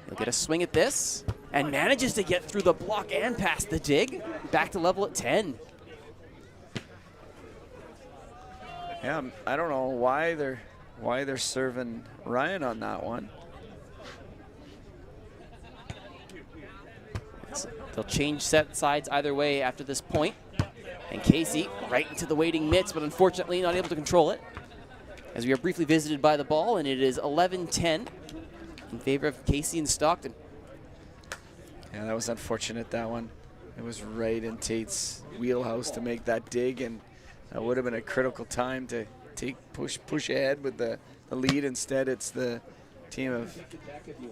He'll get a swing at this and manages to get through the block and past the dig. Back to level at 10. Yeah, I don't know why they're serving Ryan on that one. They'll change set sides either way after this point. And Casey right into the waiting mitts, but unfortunately not able to control it. As we are briefly visited by the ball, and it is 11-10 in favor of Casey and Stockton. Yeah, that was unfortunate, that one. It was right in Tate's wheelhouse to make that dig, and that would have been a critical time to push ahead with the lead. Instead, it's the team of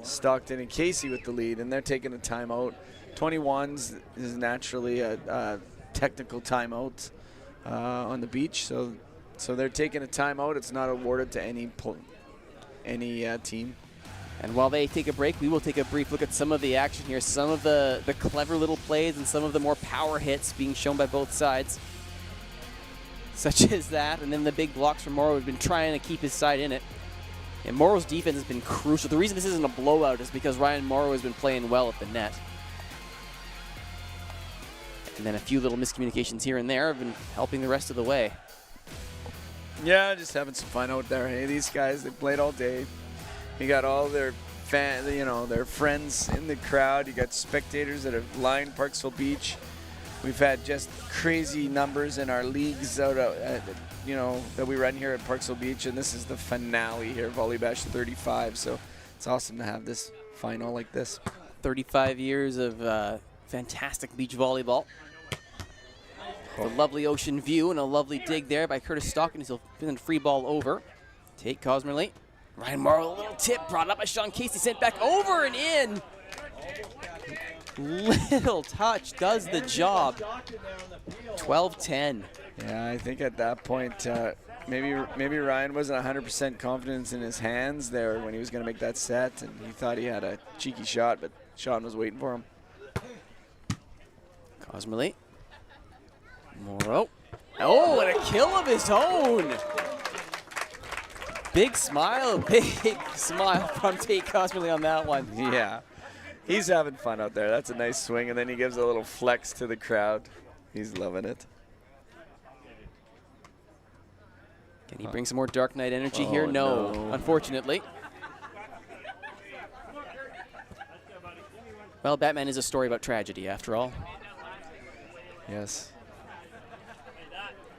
Stockton and Casey with the lead, and they're taking a timeout. 21s is naturally a technical timeout on the beach, so they're taking a timeout. It's not awarded to any team. And while they take a break, we will take a brief look at some of the action here, some of the clever little plays and some of the more power hits being shown by both sides, such as that, and then the big blocks from Morrow have been trying to keep his side in it. And Morrow's defense has been crucial. The reason this isn't a blowout is because Ryan Morrow has been playing well at the net. And then a few little miscommunications here and there have been helping the rest of the way. Yeah, just having some fun out there. Hey, these guys, they played all day. You got all their their friends in the crowd. You got spectators that have lined Parksville Beach. We've had just crazy numbers in our leagues out, that we run here at Parksville Beach, and this is the finale here, Volleybash 35. So it's awesome to have this final like this. 35 years of fantastic beach volleyball. A lovely ocean view and a lovely dig there by Curtis Stockton. He'll pin a free ball over. Tate Cosmerly. Ryan Morrow, a little tip brought up by Sean Casey, sent back over and in. Little touch does the job. 12-10. Yeah, I think at that point, maybe Ryan wasn't 100% confident in his hands there when he was going to make that set, and he thought he had a cheeky shot, but Sean was waiting for him. Cosmerly. Morrow. Oh, and a kill of his own. Big smile from Tate Cosmerly on that one. Yeah, he's having fun out there. That's a nice swing, and then he gives a little flex to the crowd. He's loving it. Can he bring some more Dark Knight energy here? No, unfortunately. Well, Batman is a story about tragedy, after all. Yes.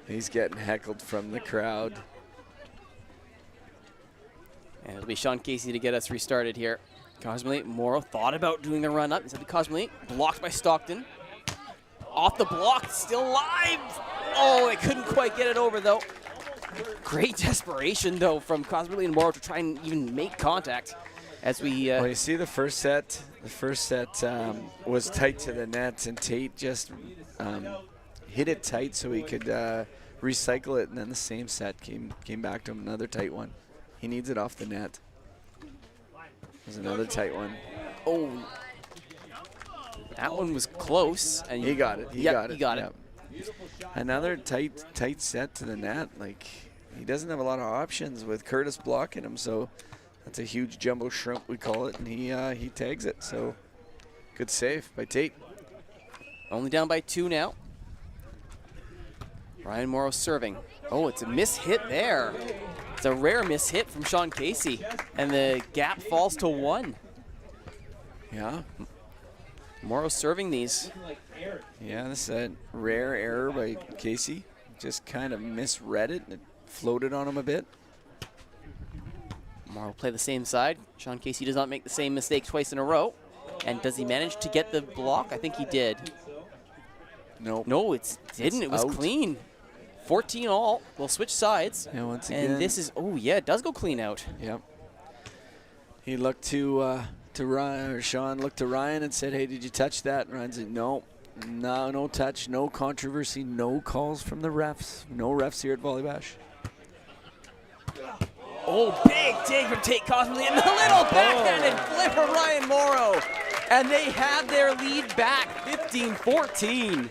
He's getting heckled from the crowd. And it'll be Sean Casey to get us restarted here. Cosmerly, Morrow thought about doing the run up. Instead of Cosmerly, blocked by Stockton. Off the block, still live. Oh, they couldn't quite get it over though. Great desperation though from Cosmerly and Morrow to try and even make contact. As we well, you see the first set was tight to the net, and Tate just hit it tight so he could recycle it, and then the same set came back to him, another tight one. He needs it off the net. There's another tight one. Oh, that one was close. And he got it. He got it. Yep. Another tight set to the net. Like, he doesn't have a lot of options with Curtis blocking him, so that's a huge jumbo shrimp, we call it, and he tags it. So good save by Tate. Only down by 2 now. Ryan Morrow serving. Oh, it's a miss-hit there. It's a rare miss-hit from Sean Casey, and the gap falls to 1. Yeah. Morrow serving these. Yeah, this is a rare error by Casey. Just kind of misread it, and it floated on him a bit. Morrow play the same side. Sean Casey does not make the same mistake twice in a row. And does he manage to get the block? I think he did. Nope. No, it didn't. It was out. clean. 14 all. We'll switch sides. Yeah, once again. And this is, oh yeah, it does go clean out. Yep. He looked to Ryan, or Sean looked to Ryan and said, "Hey, did you touch that?" And Ryan said, "No, no touch, no controversy, no calls from the refs, no refs here at Volleybash." Oh, big dig from Tate Cosmley and a little backhanded flip from Ryan Morrow. And they have their lead back, 15-14.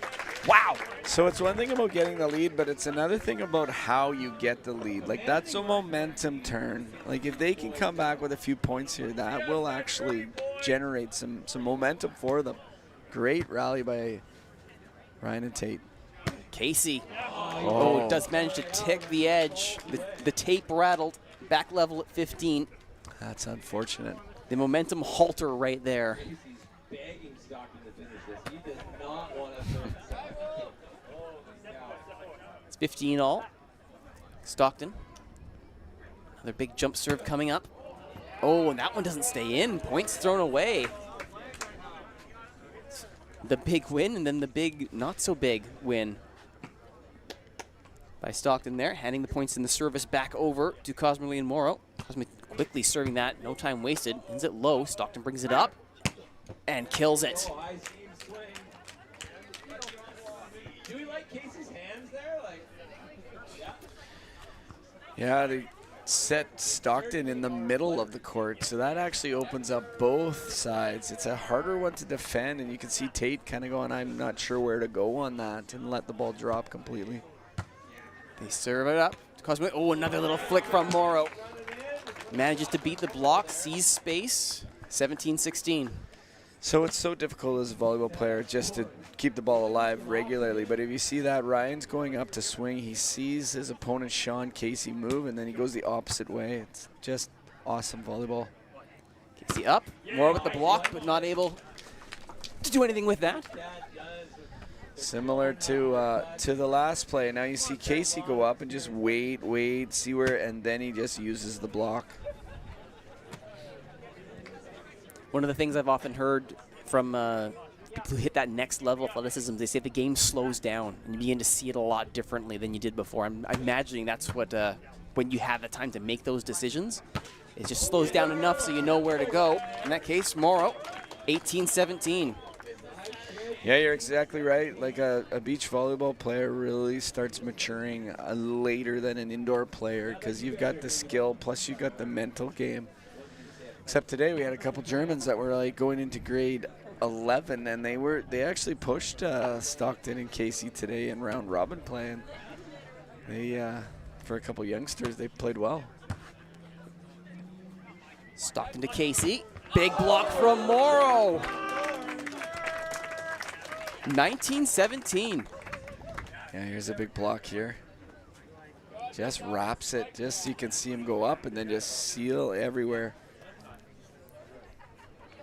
Wow. So it's one thing about getting the lead, but it's another thing about how you get the lead. Like, that's a momentum turn. Like, if they can come back with a few points here, that will actually generate some momentum for them. Great rally by Ryan and Tate. Casey, does manage to tick the edge. The tape rattled, back level at 15. That's unfortunate. The momentum halter right there. Begging Stockton to finish this. He does not want to throw it aside. It's 15 all. Stockton. Another big jump serve coming up. Oh, and that one doesn't stay in. Points thrown away. The big win and then the big, not so big win by Stockton there, handing the points in the service back over to Cosmerly and Morrow. Cosmerly quickly serving that, no time wasted. Ends it low. Stockton brings it up and kills it. Do we like Casey's hands there? Like, Yeah, they set Stockton in the middle of the court, so that actually opens up both sides. It's a harder one to defend, and you can see Tate kind of going, I'm not sure where to go on that, and let the ball drop completely. They serve it up. Oh, another little flick from Morrow. Manages to beat the block, sees space, 17-16. So it's so difficult as a volleyball player just to keep the ball alive regularly. But if you see that, Ryan's going up to swing. He sees his opponent, Sean Casey, move, and then he goes the opposite way. It's just awesome volleyball. Casey up, more with the block, but not able to do anything with that. Similar to the last play. Now you see Casey go up and just wait, see where, and then he just uses the block. One of the things I've often heard from people who hit that next level of athleticism, they say the game slows down and you begin to see it a lot differently than you did before. I'm imagining that's what, when you have the time to make those decisions, it just slows down enough so you know where to go. In that case, Morrow, 18-17. Yeah, you're exactly right. Like a beach volleyball player really starts maturing later than an indoor player because you've got the skill, plus you've got the mental game. Except today we had a couple Germans that were like going into grade 11, and they actually pushed Stockton and Casey today in round robin play, and they for a couple youngsters they played well. Stockton to Casey, big block from Morrow. 19-17. Yeah, here's a big block here. Just wraps it, just so you can see him go up and then just seal everywhere.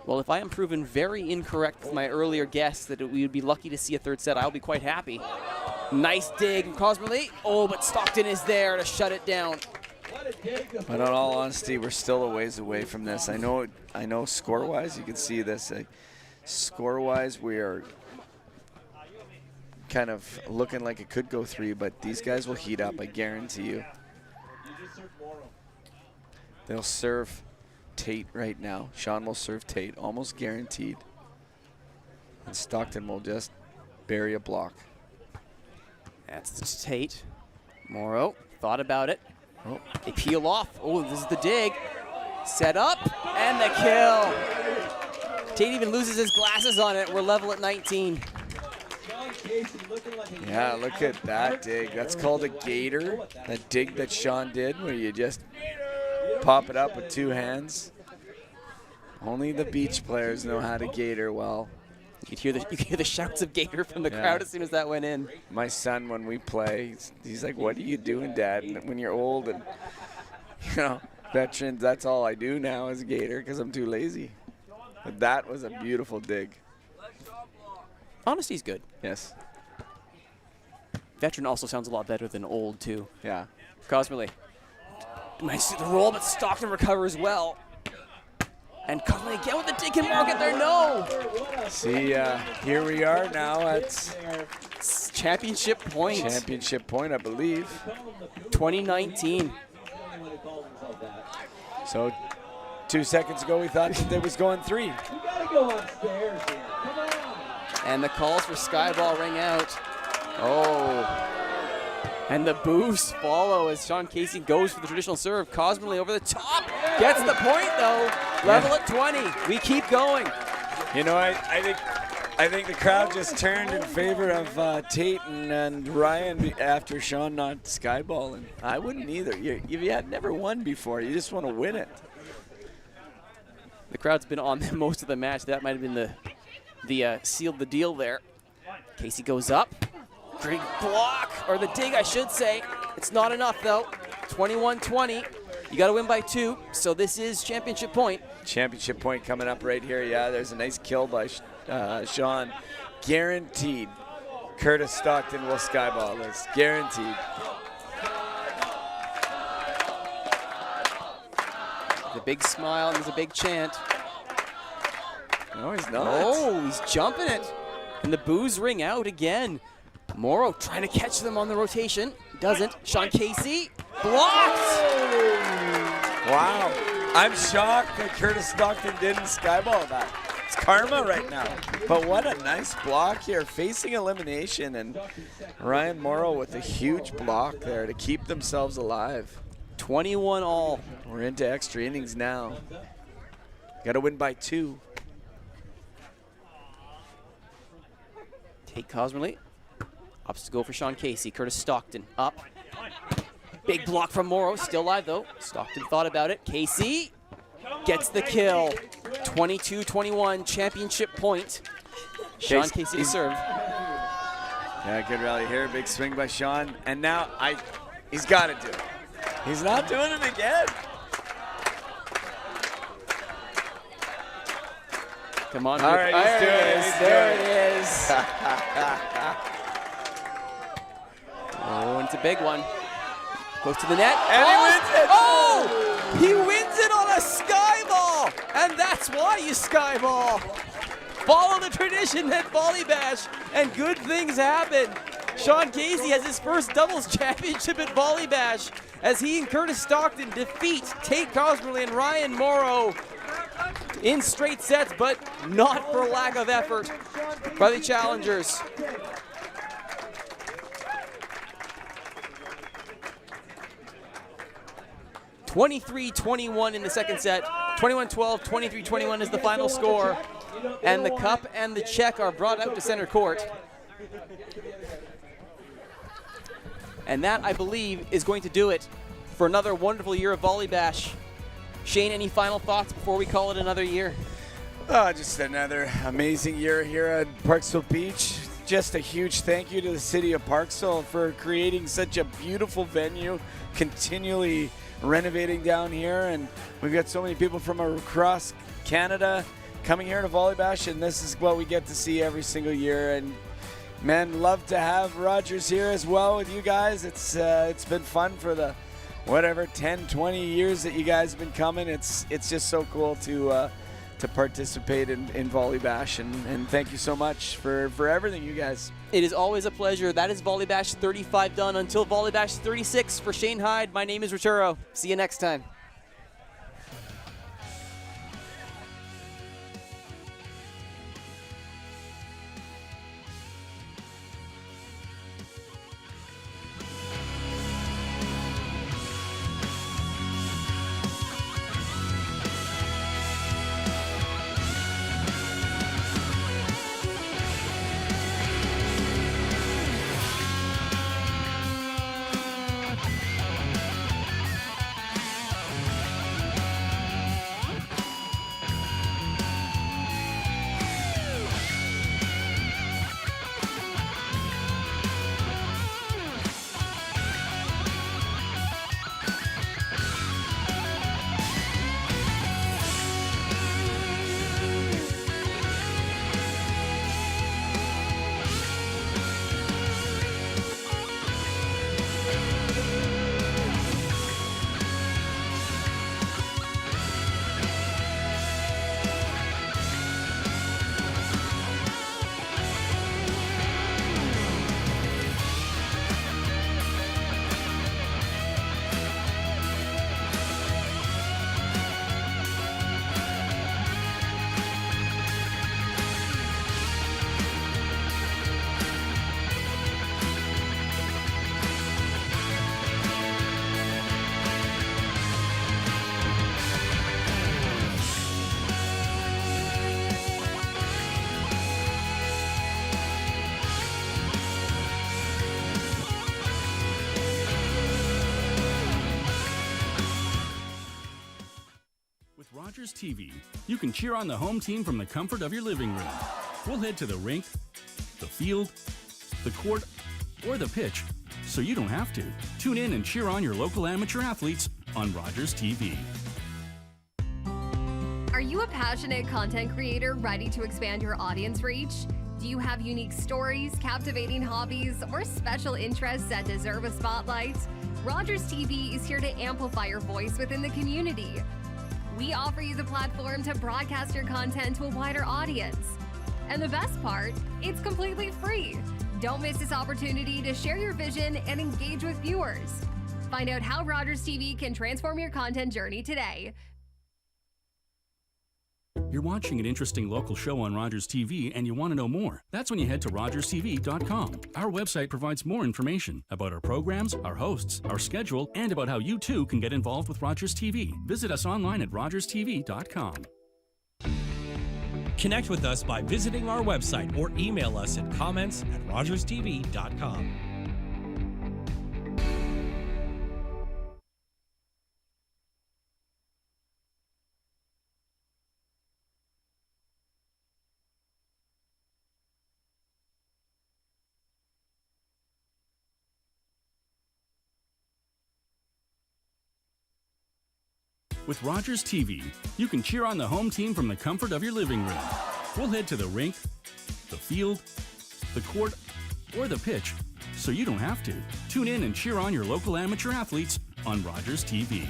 Well, if I am proven very incorrect with my earlier guess that we would be lucky to see a third set, I'll be quite happy. Nice dig from Cosmerly. Oh, but Stockton is there to shut it down. But in all honesty, we're still a ways away from this. I know score-wise, you can see this. Score-wise, we are kind of looking like it could go 3, but these guys will heat up, I guarantee you. They'll serve Tate right now. Sean will serve Tate, almost guaranteed. And Stockton will just bury a block. That's just Tate. Morrow thought about it. Oh. They peel off. Oh, this is the dig. Set up, and the kill. Tate even loses his glasses on it. We're level at 19. Yeah, look at that dig. That's called a gator. That dig that Sean did where you just pop it up with 2 hands. Only the beach players know how to gator well. You could hear the shouts of gator from the crowd as soon as that went in. My son, when we play, he's like, "What are you doing, Dad?" And when you're old and, veterans, that's all I do now is gator because I'm too lazy. But that was a beautiful dig. Honesty's good. Yes. Veteran also sounds a lot better than old, too. Yeah. Cosmerly. Nice the roll, but Stockton recovers well. And Conley again with the dig. Can Morrow get there? No. See, here we are now at It's championship point. championship point, I believe. 2019. So 2 seconds ago, we thought that it was going 3. You gotta go upstairs here. Come on. And the calls for Skyball ring out. Oh. And the boos follow as Sean Casey goes for the traditional serve. Cosmerly over the top. Gets the point, though. Level at 20. We keep going. You know, I think the crowd just turned in favor of Tate and Ryan after Sean not skyballing. I wouldn't either. You had never won before. You just want to win it. The crowd's been on them most of the match. That might have been the sealed the deal there. Casey goes up. Great block, or the dig, I should say. It's not enough, though. 21-20. You got to win by 2, so this is championship point. Championship point coming up right here. Yeah, there's a nice kill by Sean. Guaranteed. Curtis Stockton will skyball this. Guaranteed. The big smile and there's a big chant. No, he's not. Oh, he's jumping it. And the boos ring out again. Morrow trying to catch them on the rotation. Doesn't. Sean Casey blocked. Wow. I'm shocked that Curtis Stockton didn't skyball that. It's karma right now. But what a nice block here. Facing elimination, and Ryan Morrow with a huge block there to keep themselves alive. 21 all. We're into extra innings now. Got to win by 2. Tate Cosmerly. Ups to go for Sean Casey. Curtis Stockton up. Big block from Morrow. Still alive, though. Stockton thought about it. Casey gets the kill. 22-21, championship point. Sean Casey to serve. Yeah, good rally here. Big swing by Sean. And now he's got to do it. He's not doing it again. Come on. All right, he's doing it. He's There doing it is. Oh, and it's a big one. Goes to the net. And he wins it. Oh! He wins it on a skyball! And that's why you skyball. Follow the tradition at Volleybash, and good things happen. Sean Casey has his first doubles championship at Volleybash as he and Curtis Stockton defeat Tate Cosmerly and Ryan Morrow in straight sets, but not for lack of effort by the challengers. (23-21) in the second set. 21-12, 23-21 is the final score. And the cup and the check are brought out to center court. And that, I believe, is going to do it for another wonderful year of Volleybash. Shane, any final thoughts before we call it another year? Just another amazing year here at Parksville Beach. Just a huge thank you to the city of Parksville for creating such a beautiful venue, continually renovating down here, and we've got so many people from across Canada coming here to Volleybash, and this is what we get to see every single year. And man, love to have Rogers here as well with you guys. It's been fun for the 10, 20 years that you guys have been coming. It's just so cool to participate in Volleybash, and thank you so much for everything, you guys. It is always a pleasure. That is Volleybash 35 done. Until Volleybash 36, for Shane Hyde, my name is Arturo. See you next time. Rogers TV, you can cheer on the home team from the comfort of your living room. We'll head to the rink, the field, the court, or the pitch, so you don't have to. Tune in and cheer on your local amateur athletes on Rogers TV. Are you a passionate content creator ready to expand your audience reach? Do you have unique stories, captivating hobbies, or special interests that deserve a spotlight? Rogers TV is here to amplify your voice within the community. We offer you the platform to broadcast your content to a wider audience. And the best part, it's completely free. Don't miss this opportunity to share your vision and engage with viewers. Find out how Rogers TV can transform your content journey today. You're watching an interesting local show on Rogers TV and you want to know more. That's when you head to rogerstv.com. Our website provides more information about our programs, our hosts, our schedule, and about how you too can get involved with Rogers TV. Visit us online at rogerstv.com. Connect with us by visiting our website or email us at comments@rogerstv.com. With Rogers TV, you can cheer on the home team from the comfort of your living room. We'll head to the rink, the field, the court, or the pitch, so you don't have to. Tune in and cheer on your local amateur athletes on Rogers TV.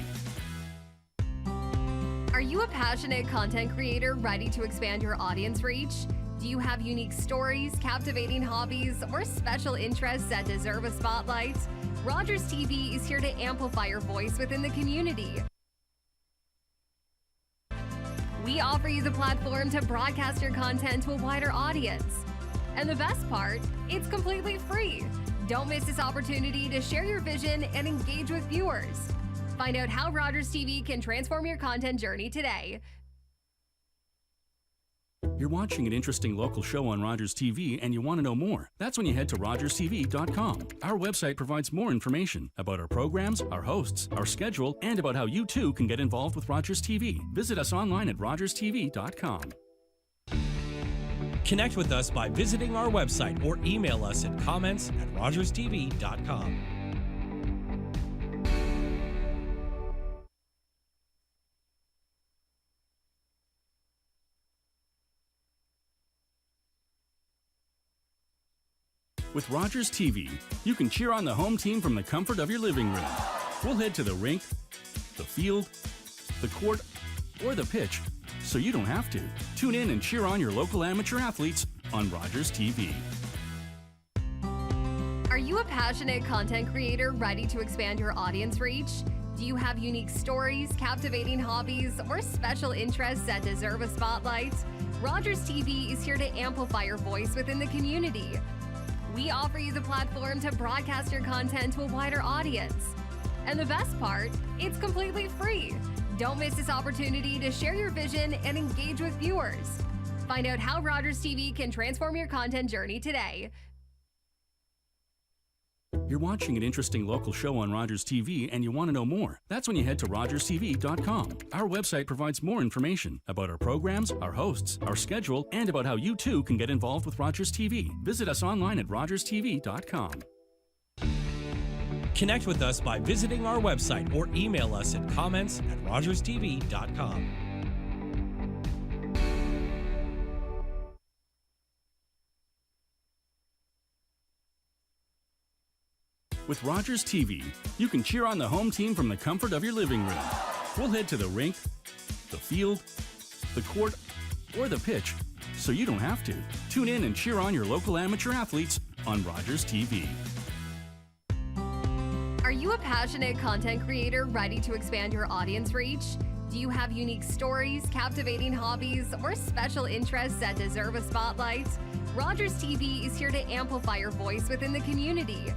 Are you a passionate content creator ready to expand your audience reach? Do you have unique stories, captivating hobbies, or special interests that deserve a spotlight? Rogers TV is here to amplify your voice within the community. We offer you the platform to broadcast your content to a wider audience. And the best part, it's completely free. Don't miss this opportunity to share your vision and engage with viewers. Find out how Rogers TV can transform your content journey today. You're watching an interesting local show on Rogers TV and you want to know more. That's when you head to rogerstv.com. Our website provides more information about our programs, our hosts, our schedule, and about how you too can get involved with Rogers TV. Visit us online at rogerstv.com. Connect with us by visiting our website or email us at comments@rogerstv.com. With Rogers TV, you can cheer on the home team from the comfort of your living room. We'll head to the rink, the field, the court, or the pitch, so you don't have to. Tune in and cheer on your local amateur athletes on Rogers TV. Are you a passionate content creator ready to expand your audience reach? Do you have unique stories, captivating hobbies, or special interests that deserve a spotlight? Rogers TV is here to amplify your voice within the community. We offer you the platform to broadcast your content to a wider audience. And the best part, it's completely free. Don't miss this opportunity to share your vision and engage with viewers. Find out how Rogers TV can transform your content journey today. You're watching an interesting local show on Rogers TV and you want to know more. That's when you head to rogerstv.com. Our website provides more information about our programs, our hosts, our schedule, and about how you too can get involved with Rogers TV. Visit us online at rogerstv.com. Connect with us by visiting our website or email us at comments@rogerstv.com. With Rogers TV, you can cheer on the home team from the comfort of your living room. We'll head to the rink, the field, the court, or the pitch, so you don't have to. Tune in and cheer on your local amateur athletes on Rogers TV. Are you a passionate content creator ready to expand your audience reach? Do you have unique stories, captivating hobbies, or special interests that deserve a spotlight? Rogers TV is here to amplify your voice within the community.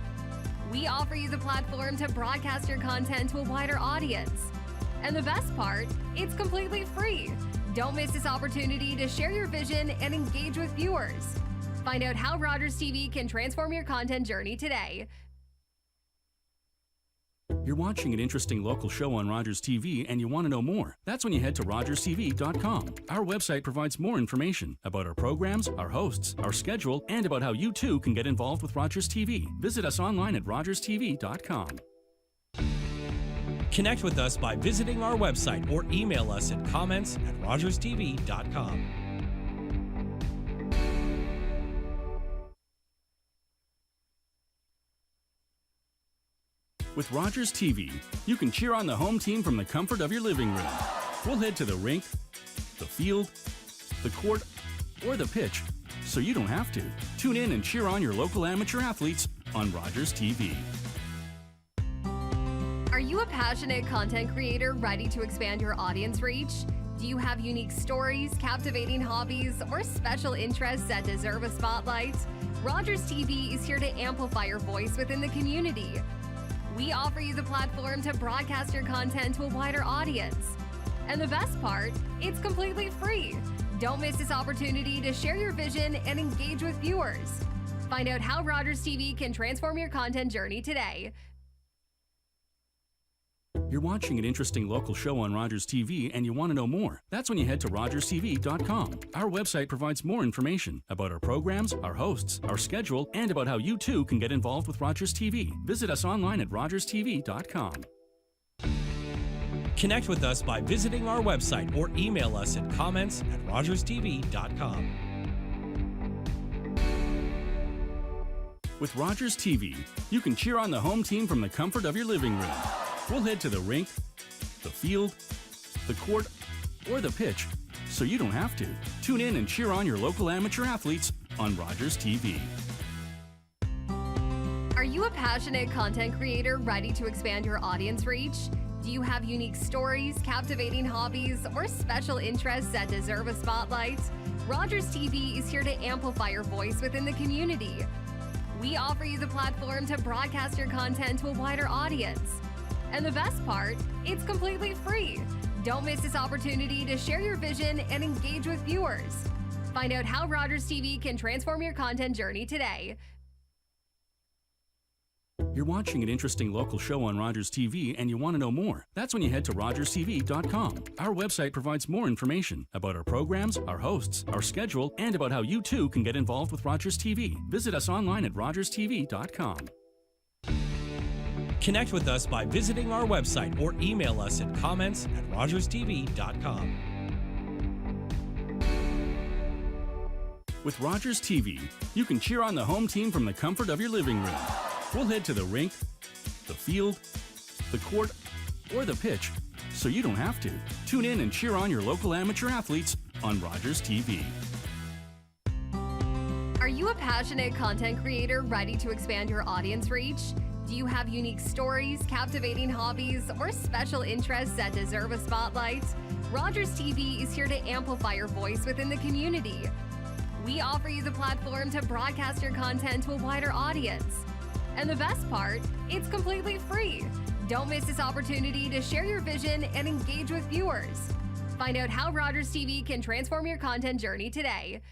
We offer you the platform to broadcast your content to a wider audience. And the best part, it's completely free. Don't miss this opportunity to share your vision and engage with viewers. Find out how Rogers TV can transform your content journey today. You're watching an interesting local show on Rogers TV and you want to know more. That's when you head to RogersTV.com. Our website provides more information about our programs, our hosts, our schedule, and about how you too can get involved with Rogers TV. Visit us online at RogersTV.com. Connect with us by visiting our website or email us at comments@rogerstv.com. With Rogers TV, you can cheer on the home team from the comfort of your living room. We'll head to the rink, the field, the court, or the pitch, so you don't have to. Tune in and cheer on your local amateur athletes on Rogers TV. Are you a passionate content creator ready to expand your audience reach? Do you have unique stories, captivating hobbies, or special interests that deserve a spotlight? Rogers TV is here to amplify your voice within the community. We offer you the platform to broadcast your content to a wider audience. And the best part, it's completely free. Don't miss this opportunity to share your vision and engage with viewers. Find out how Rogers TV can transform your content journey today. You're watching an interesting local show on Rogers TV and you want to know more. That's when you head to RogersTV.com. Our website provides more information about our programs, our hosts, our schedule, and about how you too can get involved with Rogers TV. Visit us online at RogersTV.com. Connect with us by visiting our website or email us at comments@rogerstv.com. With Rogers TV, you can cheer on the home team from the comfort of your living room. We'll head to the rink, the field, the court, or the pitch, so you don't have to. Tune in and cheer on your local amateur athletes on Rogers TV. Are you a passionate content creator ready to expand your audience reach? Do you have unique stories, captivating hobbies, or special interests that deserve a spotlight? Rogers TV is here to amplify your voice within the community. We offer you the platform to broadcast your content to a wider audience. And the best part, it's completely free. Don't miss this opportunity to share your vision and engage with viewers. Find out how Rogers TV can transform your content journey today. You're watching an interesting local show on Rogers TV and you want to know more. That's when you head to RogersTV.com. Our website provides more information about our programs, our hosts, our schedule, and about how you too can get involved with Rogers TV. Visit us online at RogersTV.com. Connect with us by visiting our website or email us at comments@rogerstv.com. With Rogers TV, you can cheer on the home team from the comfort of your living room. We'll head to the rink, the field, the court, or the pitch, so you don't have to. Tune in and cheer on your local amateur athletes on Rogers TV. Are you a passionate content creator ready to expand your audience reach? Do you have unique stories, captivating hobbies, or special interests that deserve a spotlight? Rogers TV is here to amplify your voice within the community. We offer you the platform to broadcast your content to a wider audience. And the best part, it's completely free. Don't miss this opportunity to share your vision and engage with viewers. Find out how Rogers TV can transform your content journey today.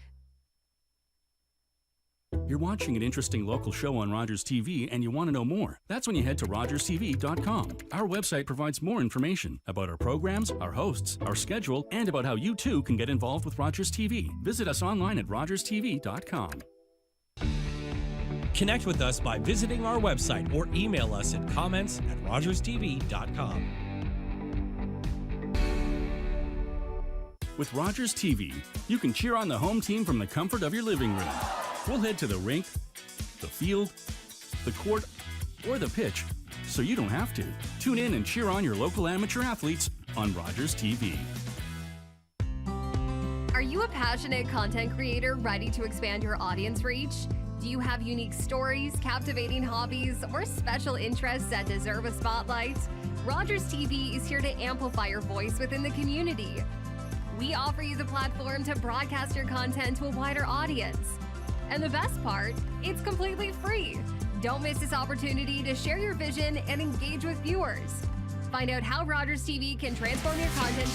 You're watching an interesting local show on Rogers TV and you want to know more. That's when you head to RogersTV.com. Our website provides more information about our programs, our hosts, our schedule, and about how you too can get involved with Rogers TV. Visit us online at RogersTV.com. Connect with us by visiting our website or email us at comments@rogerstv.com. With Rogers TV, you can cheer on the home team from the comfort of your living room. We'll head to the rink, the field, the court, or the pitch, so you don't have to. Tune in and cheer on your local amateur athletes on Rogers TV. Are you a passionate content creator ready to expand your audience reach? Do you have unique stories, captivating hobbies, or special interests that deserve a spotlight? Rogers TV is here to amplify your voice within the community. We offer you the platform to broadcast your content to a wider audience. And the best part, it's completely free. Don't miss this opportunity to share your vision and engage with viewers. Find out how Rogers TV can transform your content.